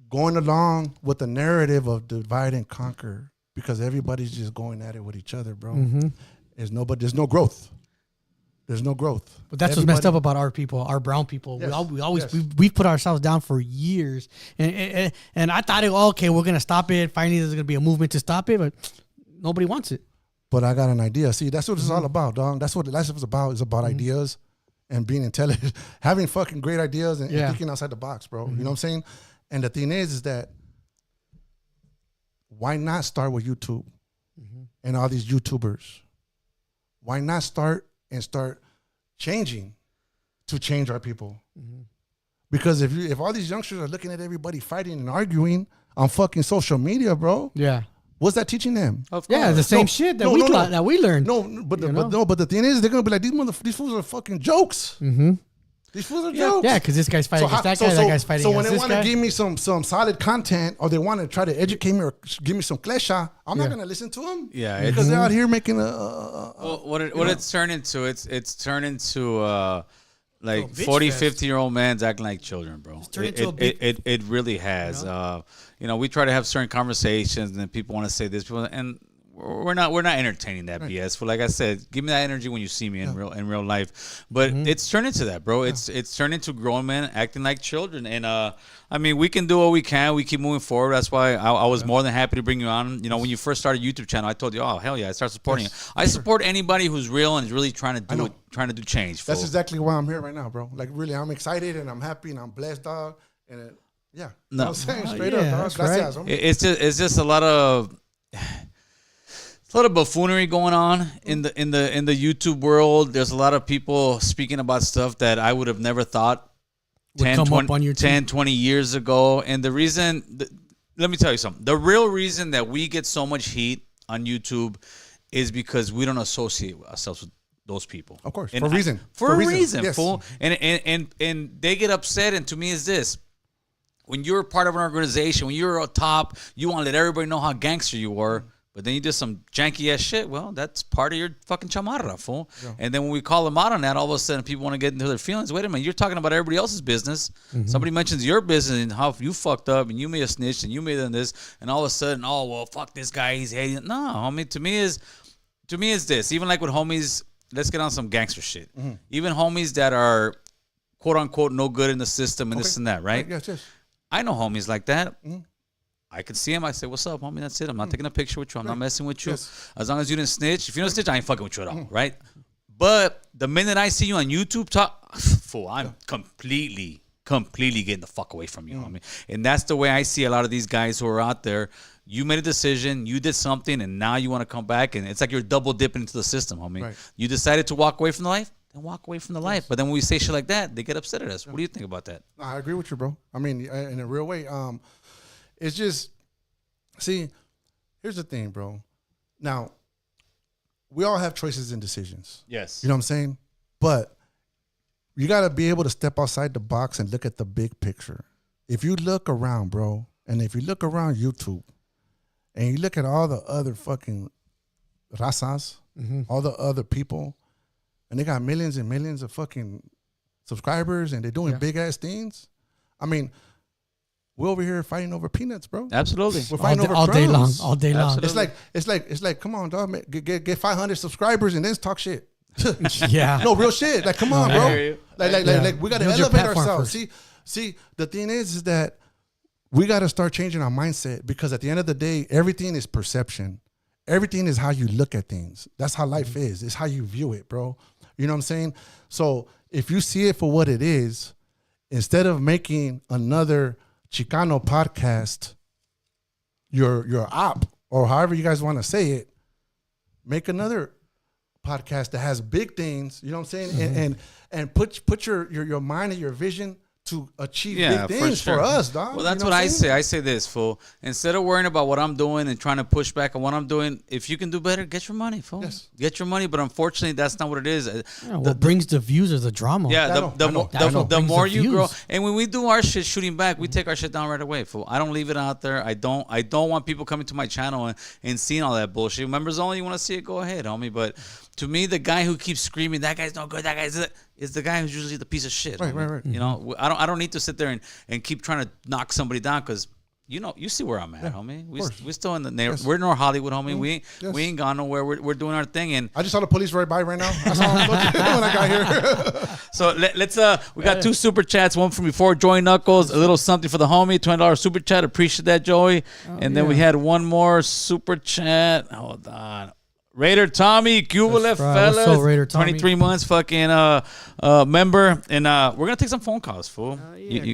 S3: going along with the narrative of divide and conquer because everybody's just going at it with each other, bro. There's no growth. There's no growth.
S2: But that's what's messed up about our people, our brown people.
S3: Yes.
S2: We always we've put ourselves down for years, and I thought, okay, we're gonna stop it. Finally, there's gonna be a movement to stop it, but nobody wants it.
S3: But I got an idea. See, that's what it's all about, dog. That's what life is about. It's about ideas and being intelligent, having fucking great ideas and thinking outside the box, bro. You know what I'm saying? And the thing is that why not start with YouTube and all these YouTubers? Why not start changing to change our people? Because if all these youngsters are looking at everybody fighting and arguing on fucking social media, bro.
S2: Yeah.
S3: What's that teaching them?
S2: Of course. Yeah, the same shit that we learned.
S3: But the thing is, they're gonna be like, these fools are fucking jokes. These fools are jokes.
S2: Yeah, because this guy's fighting against that guy, that guy's fighting against this guy. So when they want to give
S3: me some solid content, or they want to try to educate me or give me some klesha, I'm not gonna listen to them.
S4: Yeah,
S3: because they're out here making
S4: what it's turned into. It's turned into like 40, 50-year-old men's acting like children, bro. It really has. We try to have certain conversations, and then people want to say this, and we're not entertaining that BS. But like I said, give me that energy when you see me in real life. But it's turned into that, bro. It's turned into grown men acting like children, and I mean, we can do what we can. We keep moving forward. That's why I was more than happy to bring you on. When you first started a YouTube channel, I told you, oh hell yeah, I start supporting you. I support anybody who's real and is really trying to do change.
S3: That's exactly why I'm here right now, bro. Like really, I'm excited and I'm happy and I'm blessed, dog. And you know what I'm saying? Straight up, dog. Gracias,
S4: right. It's just a lot of buffoonery going on in the YouTube world. There's a lot of people speaking about stuff that I would have never thought 10, 20 years ago. And the reason, let me tell you something. The real reason that we get so much heat on YouTube is because we don't associate ourselves with those people.
S3: Of course,
S4: and
S3: for a reason.
S4: For a reason, yes. Fool. And they get upset. And to me, is this. When you're part of an organization, when you're up top, you want to let everybody know how gangster you are. But then you did some janky ass shit. Well, that's part of your fucking chamarra, fool. Yeah. And then when we call them out on that, all of a sudden people want to get into their feelings. Wait a minute, you're talking about everybody else's business. Somebody mentions your business and how you fucked up and you made a snitch and you made this, and all of a sudden, oh well, fuck this guy, he's hating. No, homie, to me is this. Even like with homies, let's get on some gangster shit. Even homies that are quote unquote no good in the system and this and that, right?
S3: Yes.
S4: I know homies like that. I can see him. I say, what's up, homie? That's it. I'm not taking a picture with you. I'm not messing with you. Yes. As long as you didn't snitch. If you don't snitch, I ain't fucking with you at all, right? But the minute I see you on YouTube talk, fool, I'm completely getting the fuck away from you, homie. And that's the way I see a lot of these guys who are out there. You made a decision. You did something, and now you want to come back. And it's like you're double dipping into the system, homie. Right. You decided to walk away from the life, then walk away from the life. But then when we say shit like that, they get upset at us. What do you think about that?
S3: I agree with you, bro. I mean, in a real way. It's just, see, here's the thing, bro. Now, we all have choices and decisions.
S4: Yes.
S3: You know what I'm saying? But you got to be able to step outside the box and look at the big picture. If you look around, bro, and if you look around YouTube, and you look at all the other fucking razas, all the other people, and they got millions and millions of fucking subscribers, and they're doing big-ass things. I mean, we're over here fighting over peanuts, bro.
S4: Absolutely.
S3: We're fighting over
S2: all day long.
S3: It's like, come on, dog. Get 500 subscribers and then talk shit.
S2: Yeah.
S3: No, real shit. Like, come on,
S4: I hear you.
S3: bro. Like we gotta
S2: Build your
S3: elevate
S2: platform
S3: ourselves.
S2: first.
S3: See, the thing is that we gotta start changing our mindset, because at the end of the day, everything is perception. Everything is how you look at things. That's how life is. It's how you view it, bro. You know what I'm saying? So if you see it for what it is, instead of making another Chicano podcast your op, or however you guys want to say it, make another podcast that has big things, you know what I'm saying? And put your mind and your vision to achieve big things for us, dog.
S4: Well, that's
S3: you know
S4: what I say. I say this, fool. Instead of worrying about what I'm doing and trying to push back on what I'm doing, if you can do better, get your money, fool.
S3: Yes.
S4: Get your money. But unfortunately, that's not what it is.
S2: What brings the views is the drama.
S4: Yeah, the
S2: brings
S4: more
S2: the
S4: you grow,
S2: views.
S4: and when we do our shit shooting back, we take our shit down right away, fool. I don't leave it out there. I don't want people coming to my channel and seeing all that bullshit. Members only, you want to see it, go ahead, homie. But to me, the guy who keeps screaming, that guy's no good, that guy's is the guy who's usually the piece of shit.
S3: Right.
S4: You know, I don't need to sit there and keep trying to knock somebody down, because you see where I'm at, homie. We're still in the neighborhood. Yes. We're in North Hollywood, homie. We ain't gone nowhere. We're doing our thing. And
S3: I just saw the police right by right now. I saw them when I got here.
S4: So let's we got 2 super chats. One from before Joey Knuckles, a little something for the homie, $20 super chat. Appreciate that, Joey. And then we had one more super chat. Hold on. Raider Tommy, Cuba left fellas.
S2: What's up, Raider Tommy?
S4: 23 months, fucking member, and we're gonna take some phone calls, fool.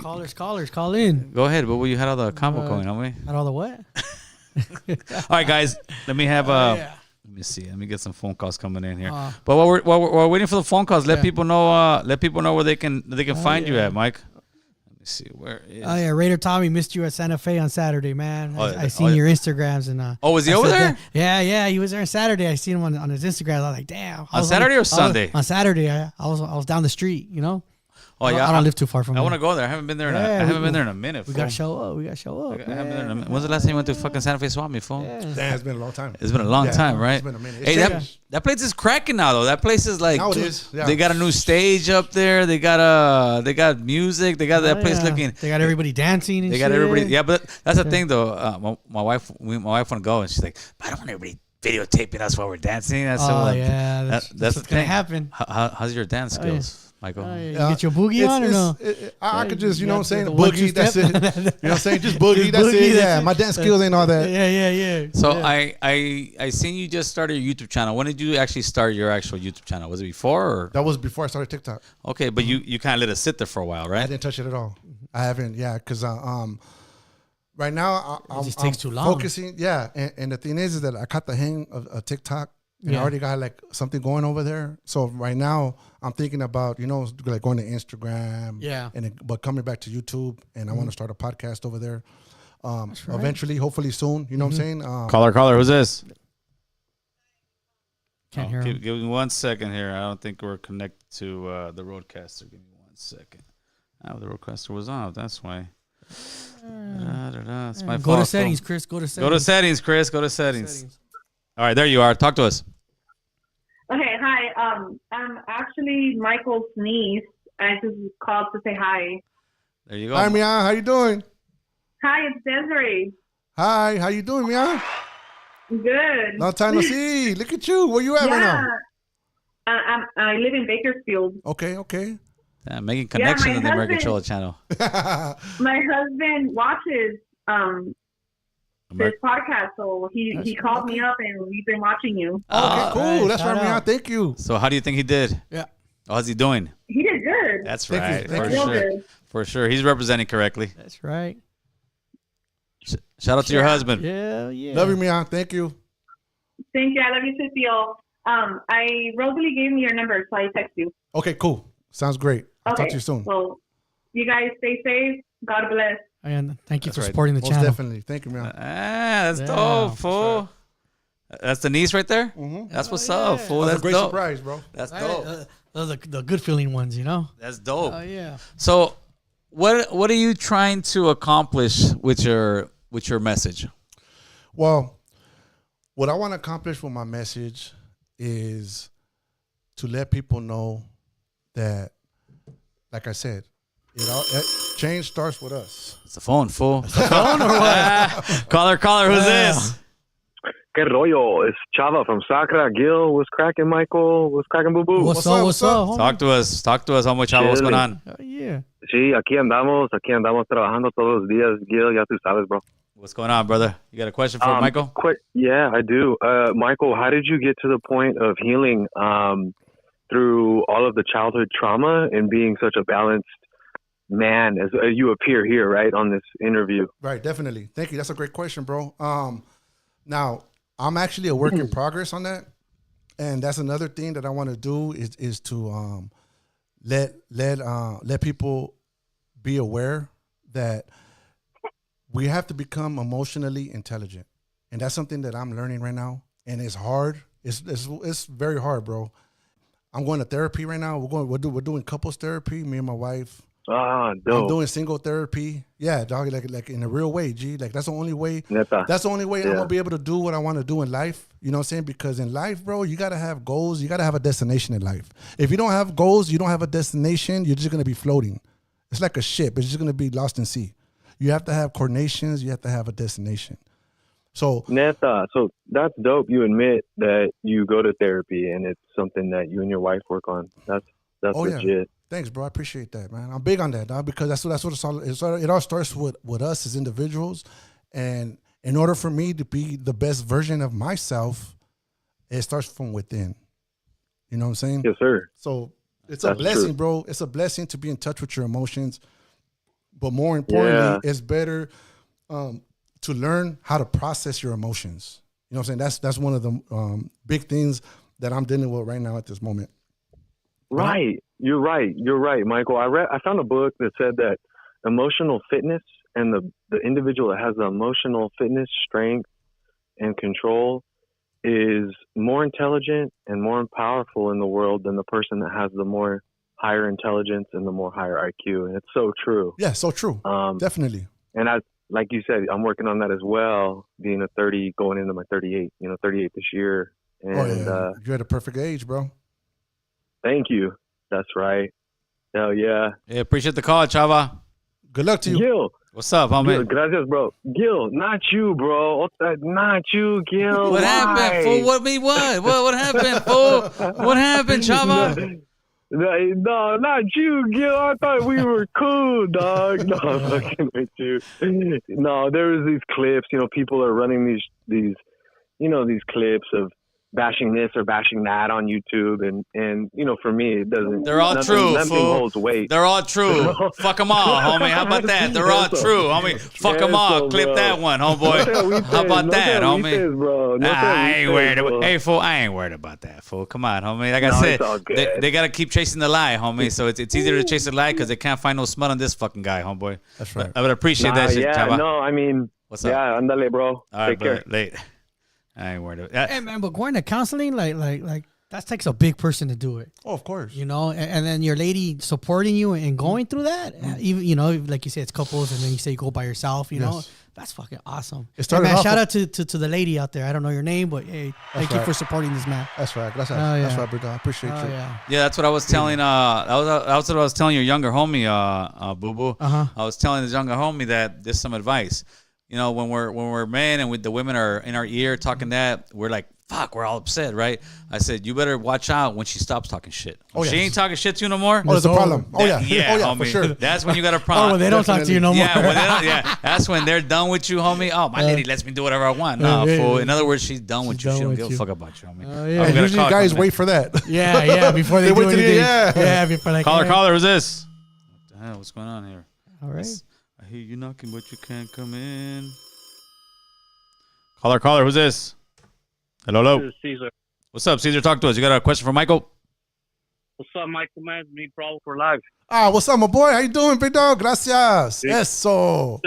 S2: Callers, call in.
S4: Go ahead, but you had all the combo going, homie.
S2: Had all the what?
S4: All right, guys, let me have Let me see. Let me get some phone calls coming in here. But while we're waiting for the phone calls, let people know. Let people know where they can find you at, Mike. Let me see, where is?
S2: Oh yeah, Raider Tommy missed you at Santa Fe on Saturday, man. I seen
S4: yeah.
S2: your Instagrams and.
S4: Was he over there?
S2: Yeah, he was there on Saturday. I seen him on his Instagram. I was like, damn.
S4: On Saturday or Sunday?
S2: On Saturday, I was down the street, you know.
S4: Oh yeah,
S2: I don't live too far from.
S4: I want to go there. I haven't been there. I haven't been there in a minute.
S2: We gotta show up. I haven't
S4: been there in a minute. When's the last time you went to fucking Santa Fe Swap Meet, fool?
S3: Damn, it's been a long time.
S4: It's been a long time, right?
S3: It's been a minute.
S4: Hey, that place is cracking now, though. That place is like,
S3: now it is. Yeah.
S4: They got a new stage up there. They got music. They got that place looking.
S2: They got everybody dancing. And
S4: they got everybody. Yeah, but that's the thing, though. My wife want to go, and she's like, I don't want everybody videotaping us while we're dancing. That's
S2: that's what's gonna happen.
S4: How's your dance skills? Michael,
S2: you get your boogie on or no?
S3: I could just, you know what I'm saying, boogie. That's it. You know what I'm saying, just boogie. That's it. Yeah, my dance skills ain't all that.
S2: Yeah.
S4: So I seen you just started your YouTube channel. When did you actually start your actual YouTube channel? Was it before? Or?
S3: That was before I started TikTok.
S4: Okay, but you kind of let it sit there for a while, right?
S3: I didn't touch it at all. I haven't. Yeah, because right now
S2: it just takes too long.
S3: Focusing. Yeah, and the thing is that I caught the hang of TikTok. And I already got like something going over there. So right now I'm thinking about, like going to Instagram.
S2: Yeah.
S3: But coming back to YouTube, and I want to start a podcast over there. Eventually, hopefully soon. You know what I'm saying?
S4: Caller, who's this?
S2: Can't hear him.
S4: Give me 1 second here. I don't think we're connected to the roadcaster. Give me 1 second. The roadcaster was off. That's why. That's my fault.
S2: Go to settings, Chris. Go to settings.
S4: Go to settings. All right, there you are. Talk to us.
S5: Okay, hi. I'm actually Michael's niece. I just called to say hi.
S4: There you go.
S3: Hi, Mia. How you doing?
S5: Hi, it's Desiree.
S3: Hi, how you doing, Mia?
S5: Good.
S3: Long time no see. Look at you. Where you at right
S5: now? I live in Bakersfield.
S3: Okay.
S4: Yeah, making connections in the American Cholo channel.
S5: My husband watches this podcast, so he called me up and we've been watching you.
S3: Okay, cool. That's right, Mia. Thank you.
S4: So how do you think he did?
S2: Yeah.
S4: How's he doing?
S5: He did good.
S4: That's right.
S3: Thank
S5: you.
S4: For sure. He's representing correctly.
S2: That's right.
S4: Shout out to your husband.
S2: Yeah.
S3: Love you, Mia. Thank you.
S5: Thank you. I love you too, Theo. Rosalie gave me your number, so I text you.
S3: Okay, cool. Sounds great. I'll talk to you soon.
S5: Well, you guys stay safe. God bless.
S2: And thank you
S4: That's
S2: for
S4: right.
S2: supporting the
S3: Most
S2: channel.
S3: definitely. Thank you, Mia.
S4: That's dope, fool. That's the niece right there?
S3: Mm-hmm.
S4: That's what's up, fool.
S3: That's
S4: That's
S3: a great
S4: dope.
S3: surprise, bro.
S4: That's dope.
S2: Those are the good feeling ones,
S4: That's dope.
S2: Oh yeah.
S4: So, what are you trying to accomplish with your message?
S3: Well, what I want to accomplish with my message is to let people know that, like I said, change starts with us.
S4: It's the phone, fool. It's the phone or what? Caller, who's this?
S6: Que rollo? It's Chava from Sacra. Gil, what's cracking? Michael, what's cracking? Boo Boo.
S2: What's up?
S3: homie?
S4: Talk to us, homie Chavo. What's going on?
S2: Yeah.
S6: Sí, aquí andamos trabajando todos los días. Gil, ya tú sabes, bro.
S4: What's going on, brother? You got a question for Michael?
S6: Yeah, I do. Michael, how did you get to the point of healing through all of the childhood trauma and being such a balanced man as you appear here, right, on this interview?
S3: Right, definitely. Thank you. That's a great question, bro. Now, I'm actually a work in progress on that. And that's another thing that I want to do is to let people be aware that we have to become emotionally intelligent. And that's something that I'm learning right now. And it's hard. It's very hard, bro. I'm going to therapy right now. We're doing couples therapy, me and my wife.
S6: Ah, dope.
S3: I'm doing single therapy. Yeah, dog, like in a real way, G. Like that's the only way.
S6: Neta.
S3: That's the only way
S6: Yeah.
S3: I'm gonna be able to do what I want to do in life. You know what I'm saying? Because in life, bro, you gotta have goals. You gotta have a destination in life. If you don't have goals, you don't have a destination. You're just gonna be floating. It's like a ship. It's just gonna be lost in sea. You have to have coordinations. You have to have a destination. So
S6: Neta, so that's dope. You admit that you go to therapy and it's something that you and your wife work on. That's legit.
S3: Yeah. Thanks, bro. I appreciate that, man. I'm big on that, dog, because that's what it all starts with us as individuals. And in order for me to be the best version of myself, it starts from within. You know what I'm saying?
S6: Yes, sir.
S3: So it's
S6: That's
S3: a blessing,
S6: true.
S3: bro. It's a blessing to be in touch with your emotions. But more importantly, it's better to learn how to process your emotions. You know what I'm saying? That's one of the big things that I'm dealing with right now at this moment.
S6: Right. You're right, Michael. I found a book that said that emotional fitness and the individual that has the emotional fitness, strength, and control is more intelligent and more powerful in the world than the person that has the more higher intelligence and the more higher IQ. And it's so true.
S3: Yeah, so true. Definitely.
S6: And like you said, I'm working on that as well, being a 30, going into my 38, 38 this year. And
S3: you're at a perfect age, bro.
S6: Thank you. That's right. Hell yeah.
S4: Yeah, appreciate the call, Chava.
S3: Good luck to you.
S6: Gil.
S4: What's up, homie?
S6: Gil, gracias, bro. Gil, not you, bro. Not you, Gil.
S4: What happened, fool? What happened, fool? What happened, Chava?
S6: No, not you, Gil. I thought we were cool, dog. No, I'm fucking with you. No, there was these clips. People are running these clips of bashing this or bashing that on YouTube, and for me it doesn't.
S4: They're all true.
S6: Nothing holds weight.
S4: They're all true. Fuck them all, homie. How about that? They're all true, homie. Fuck them all. Clip
S6: bro.
S4: that one, homeboy. How about that, homie?
S6: Bro.
S4: I ain't worried about. Hey, fool, I ain't worried about that, fool. Come on, homie. Like I
S6: it's all
S4: said,
S6: good.
S4: they gotta keep chasing the lie, homie. So it's easier to chase the lie because they can't find no smut on this fucking guy, homeboy.
S3: That's right.
S4: I would appreciate that shit,
S6: Yeah,
S4: Chava.
S6: no, I mean,
S4: What's up?
S6: Yeah, andale, bro.
S4: All right,
S6: Take care.
S4: late. I ain't worried about that.
S2: Hey man, but going to counseling, like that takes a big person to do it.
S3: Oh, of course.
S2: And then your lady supporting you and going through that, even like you say, it's couples, and then you say you go by yourself. You know, that's fucking awesome.
S3: It started
S2: man,
S3: off
S2: shout out to the lady out there. I don't know your name, but hey, thank you
S3: right.
S2: for supporting this man.
S3: That's right. That's
S2: yeah.
S3: right, brother. I appreciate you.
S2: Yeah.
S4: Yeah, that's what I was telling. That was what I was telling your younger homie, Boo Boo.
S2: Uh-huh.
S4: I was telling this younger homie that there's some advice. When we're men and the women are in our ear talking that, we're like, fuck, we're all upset, right? I said, you better watch out when she stops talking shit. When she ain't talking shit to you no more.
S3: Oh, there's a problem.
S4: Yeah,
S3: homie. For sure.
S4: That's when you got a problem.
S2: Oh, when they don't talk to you no more.
S4: Yeah, that's when they're done with you, homie. Oh, my lady lets me do whatever I want. No, fool. In other words, she's done with you. She don't give a fuck about you, homie.
S3: And usually guys wait for that.
S2: Yeah, before they do
S3: wait till
S2: anything.
S3: yeah,
S2: before like
S4: Caller, who's this? What the hell? What's going on here?
S2: All right.
S4: I hear you knocking, but you can't come in. Caller, who's this? Hello.
S7: This is Caesar.
S4: What's up, Caesar? Talk to us. You got a question for Michael?
S7: What's up, Michael, man? Me Bravo for life.
S3: What's up, my boy? How you doing, big dog? Gracias.
S7: Yeah.
S3: Eso.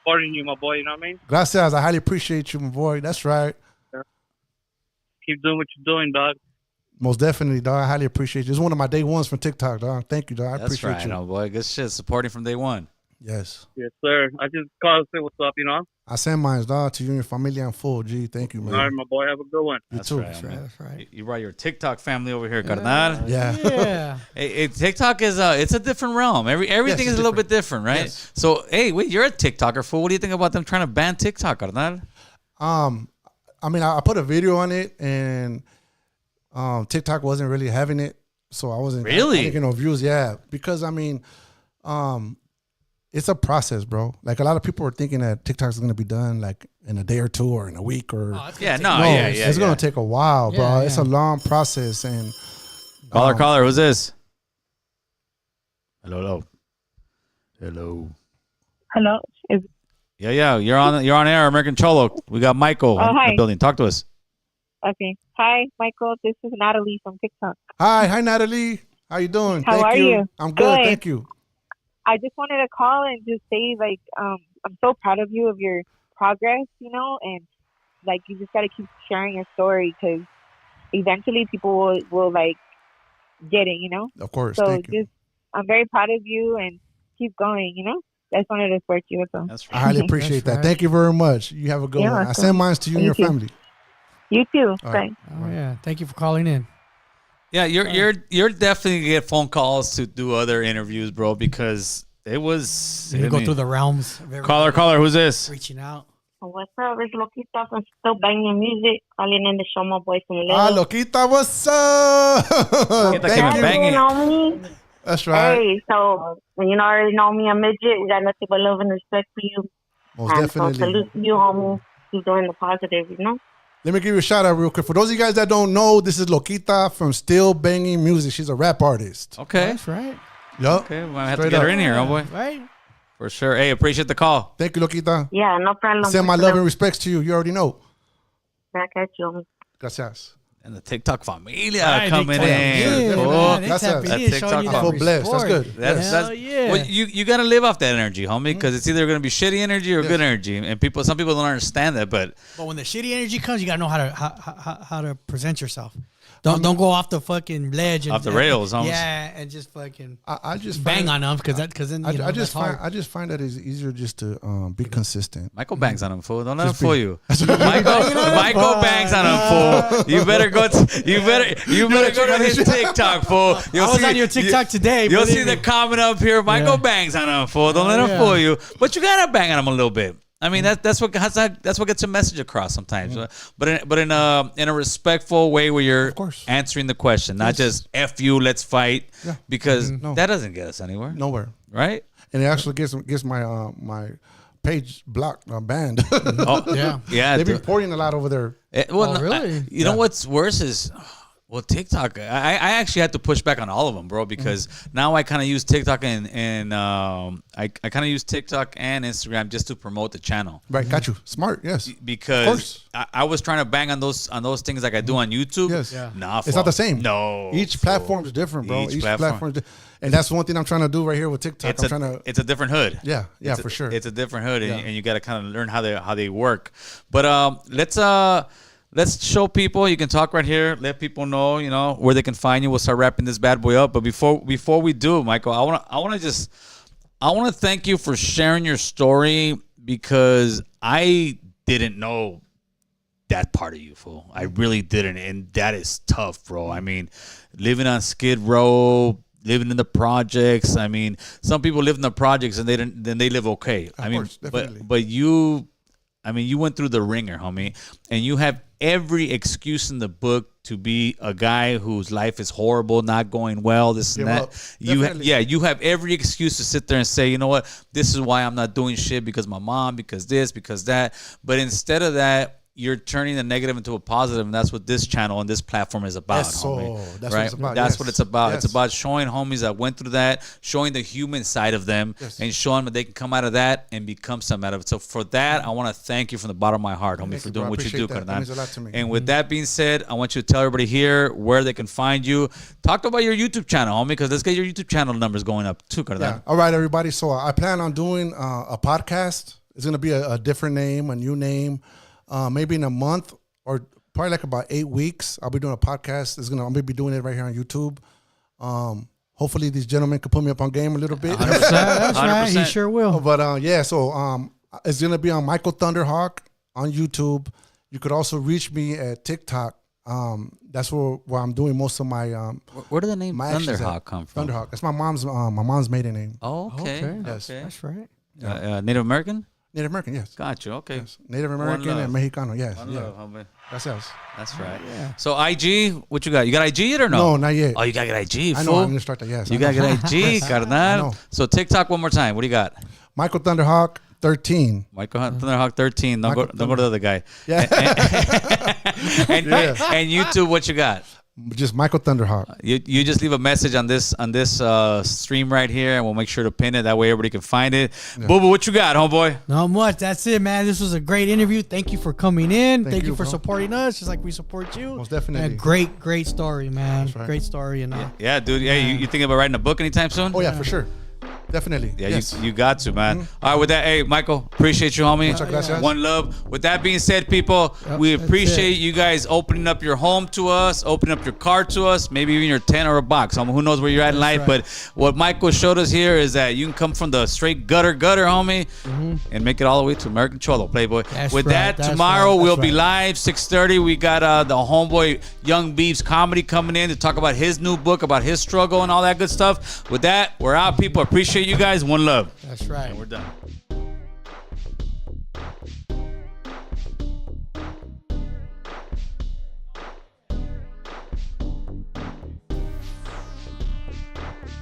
S7: Supporting you, my boy, you know what I mean?
S3: Gracias. I highly appreciate you, my boy. That's right.
S7: Keep doing what you're doing, dog.
S3: Most definitely, dog. I highly appreciate you. It's one of my day ones from TikTok, dog. Thank you, dog. I
S4: That's
S3: appreciate
S4: right,
S3: you.
S4: oh boy. Good shit. Supporting from day one.
S3: Yes.
S7: Yes, sir. I just called to say what's up, you know?
S3: I send mine, dog, to you and your family in full. G, thank you, man.
S7: All right, my boy. Have a good one.
S3: You
S4: That's
S3: too.
S4: right,
S2: That's
S4: man.
S2: right. That's right.
S4: You brought your TikTok family over here, carnal.
S3: Yeah.
S2: Yeah.
S4: Hey, TikTok is it's a different realm. Everything
S3: Yes,
S4: is a little bit different, right?
S3: Yes.
S4: So, hey, wait, you're a TikToker, fool. What do you think about them trying to ban TikTok, carnal?
S3: I put a video on it, and TikTok wasn't really having it, so I wasn't
S4: really
S3: getting no views. Yeah, because it's a process, bro. Like a lot of people are thinking that TikTok is gonna be done like in a day or two or in a week or it's gonna take a while, bro. It's a long process. And
S4: caller, who's this? Hello. Yeah. You're on air, American Cholo. We got Michael in the building. Talk to us.
S8: Okay. Hi, Michael. This is Natalie from TikTok.
S3: Hi, Natalie. How you doing?
S8: How are you?
S3: I'm good. Thank you.
S8: I just wanted to call and just say, like, I'm so proud of you, of your progress, and like you just got to keep sharing your story because eventually people will like get it,
S3: Of course.
S8: So
S3: thank you.
S8: I'm very proud of you and keep going, I just wanted to support you.
S3: That's right. I highly appreciate that. Right. Thank you very much. You have a good one. I send mine to you and your family.
S8: You too.
S3: Right.
S2: Oh yeah. Thank you for calling in.
S4: Yeah, you're definitely gonna get phone calls to do other interviews, bro, because it was.
S2: You go through the realms.
S4: Caller, who's this?
S2: Reaching out.
S9: What's up? It's Loquita from Still Banging Music. Calling in to show my boy from Little.
S3: Loquita, what's up?
S4: Thank you.
S9: Know me?
S3: That's right.
S9: Hey, so when you already know me, a midget, we got nothing but love and respect for you.
S3: Most definitely.
S9: So salute to you, homie. Keep doing the positive,
S3: Let me give you a shout out real quick. For those of you guys that don't know, this is Loquita from Still Banging Music. She's a rap artist.
S4: Okay.
S2: That's right.
S3: Yup.
S4: Okay, we might have to get her in here, homeboy.
S2: Right.
S4: For sure. Hey, appreciate the call.
S3: Thank you, Loquita.
S9: Yeah, no problem.
S3: Send my love and respects to you. You already know.
S9: Back at you.
S3: Gracias.
S4: And the TikTok familia coming in.
S3: That's TikTok. I feel blessed. That's good.
S4: Well, you got to live off that energy, homie, because it's either going to be shitty energy or good energy. And some people don't understand that. But
S2: when the shitty energy comes, you got to know how to present yourself. Don't go off the fucking ledge and
S4: off the rails, homie.
S2: Yeah, and just fucking
S3: I just
S2: bang on them because then
S3: I just find that it's easier just to be consistent.
S4: Michael bangs on him, fool. Don't let him fool you. Michael bangs on him, fool. You better go to his TikTok, fool.
S2: I was on your TikTok today.
S4: You'll see the comment up here. Michael bangs on him, fool. Don't let him fool you. But you gotta bang on him a little bit. I mean that's what gets a message across sometimes, but in a respectful way where you're answering the question, not just F you, let's fight, because that doesn't get us
S3: nowhere,
S4: right?
S3: And it actually gets my my page blocked, banned.
S4: Yeah.
S3: They've been reporting a lot over there.
S2: Really?
S4: You know what's worse is. Well, TikTok, I actually had to push back on all of them, bro, because now I kind of use TikTok and I kind of use TikTok and Instagram just to promote the channel.
S3: Right, got you. Smart, yes.
S4: Because I was trying to bang on those things like I do on YouTube.
S3: Yes.
S4: Yeah.
S3: It's not the same.
S4: No.
S3: Each platform is different, bro. Each platform is and that's one thing I'm trying to do right here with TikTok.
S4: It's a different hood.
S3: Yeah, for sure.
S4: It's a different hood, and you got to kind of learn how they work. But let's show people. You can talk right here. Let people know, where they can find you. We'll start wrapping this bad boy up. But before we do, Michael, I want to thank you for sharing your story because I didn't know that part of you, fool. I really didn't, and that is tough, bro. I mean, living on Skid Row, living in the projects. I mean, some people live in the projects and they live okay.
S3: Of course, definitely.
S4: but you. I mean, you went through the ringer, homie, and you have every excuse in the book to be a guy whose life is horrible, not going well, this and that. You have every excuse to sit there and say, you know what, this is why I'm not doing shit because my mom, because this, because that. But instead of that, you're turning the negative into a positive, and that's what this channel and this platform is about.
S3: That's
S4: right?
S3: what it's about.
S4: That's what it's about.
S3: Yes.
S4: It's about showing homies that went through that, showing the human side of them, and showing that they can come out of that and become something out of it. So for that, I want to thank you from the bottom of my heart, homie, for doing what you do,
S3: that. That means a lot to me.
S4: And with that being said, I want you to tell everybody here where they can find you. Talk about your YouTube channel, homie, because let's get your YouTube channel numbers going up too, Cardan.
S3: Yeah. All right, everybody. So I plan on doing a podcast. It's going to be a different name, a new name, maybe in a month. Or probably like about 8 weeks, I'll be doing a podcast. I'm gonna be doing it right here on YouTube. Hopefully, these gentlemen can put me up on game a little bit.
S2: 100%. That's right. He sure will.
S3: But so it's gonna be on Michael Thunderhawk on YouTube. You could also reach me at TikTok. That's where I'm doing most of my.
S4: Where did the name Thunderhawk come from?
S3: Thunderhawk. That's my mom's maiden name.
S4: Oh, okay.
S3: Yes.
S2: That's right.
S4: Native American.
S3: Native American, yes.
S4: Gotcha. Okay.
S3: Yes. Native American and Mexicano, yes.
S4: One love, homie.
S3: Gracias.
S4: That's right. Yeah. So IG, what you got? You got IG yet or no?
S3: No, not yet.
S4: Oh, you gotta get IG.
S3: I know.
S4: Fool.
S3: I'm gonna start that. Yes.
S4: You gotta get IG, carnal. So TikTok one more time. What do you got?
S3: Michael Thunderhawk 13.
S4: Michael Thunderhawk 13. Don't go to the other guy.
S3: Yeah.
S4: And YouTube, what you got?
S3: Just Michael Thunderhawk.
S4: You just leave a message on this stream right here, and we'll make sure to pin it. That way everybody can find it. Yeah. Boo Boo, what you got, homeboy?
S2: Not much. That's it, man. This was a great interview. Thank you for coming in. Thank you for
S3: bro.
S2: supporting us, just like we support you.
S3: Most definitely.
S2: Great story, man. Right. Great story. And
S4: yeah, dude. Yeah, you thinking about writing a book anytime soon?
S3: Oh yeah, for sure. Definitely.
S4: Yeah,
S3: yes.
S4: you got to, man. All right, with that, hey, Michael, appreciate you, homie.
S3: Muchas gracias.
S4: One love. With that being said, people, we appreciate you guys opening up your home to us, opening up your car to us, maybe even your tent or a box. Who knows where you're at in life, but what Michael showed us here is that you can come from the straight gutter, homie, and make it all the way to American Cholo, Playboy. With that, tomorrow we'll be live, 6:30. We got the homeboy Young Beef's comedy coming in to talk about his new book, about his struggle and all that good stuff. With that, we're out, people. Appreciate you guys. One love.
S2: That's right.
S4: And we're done.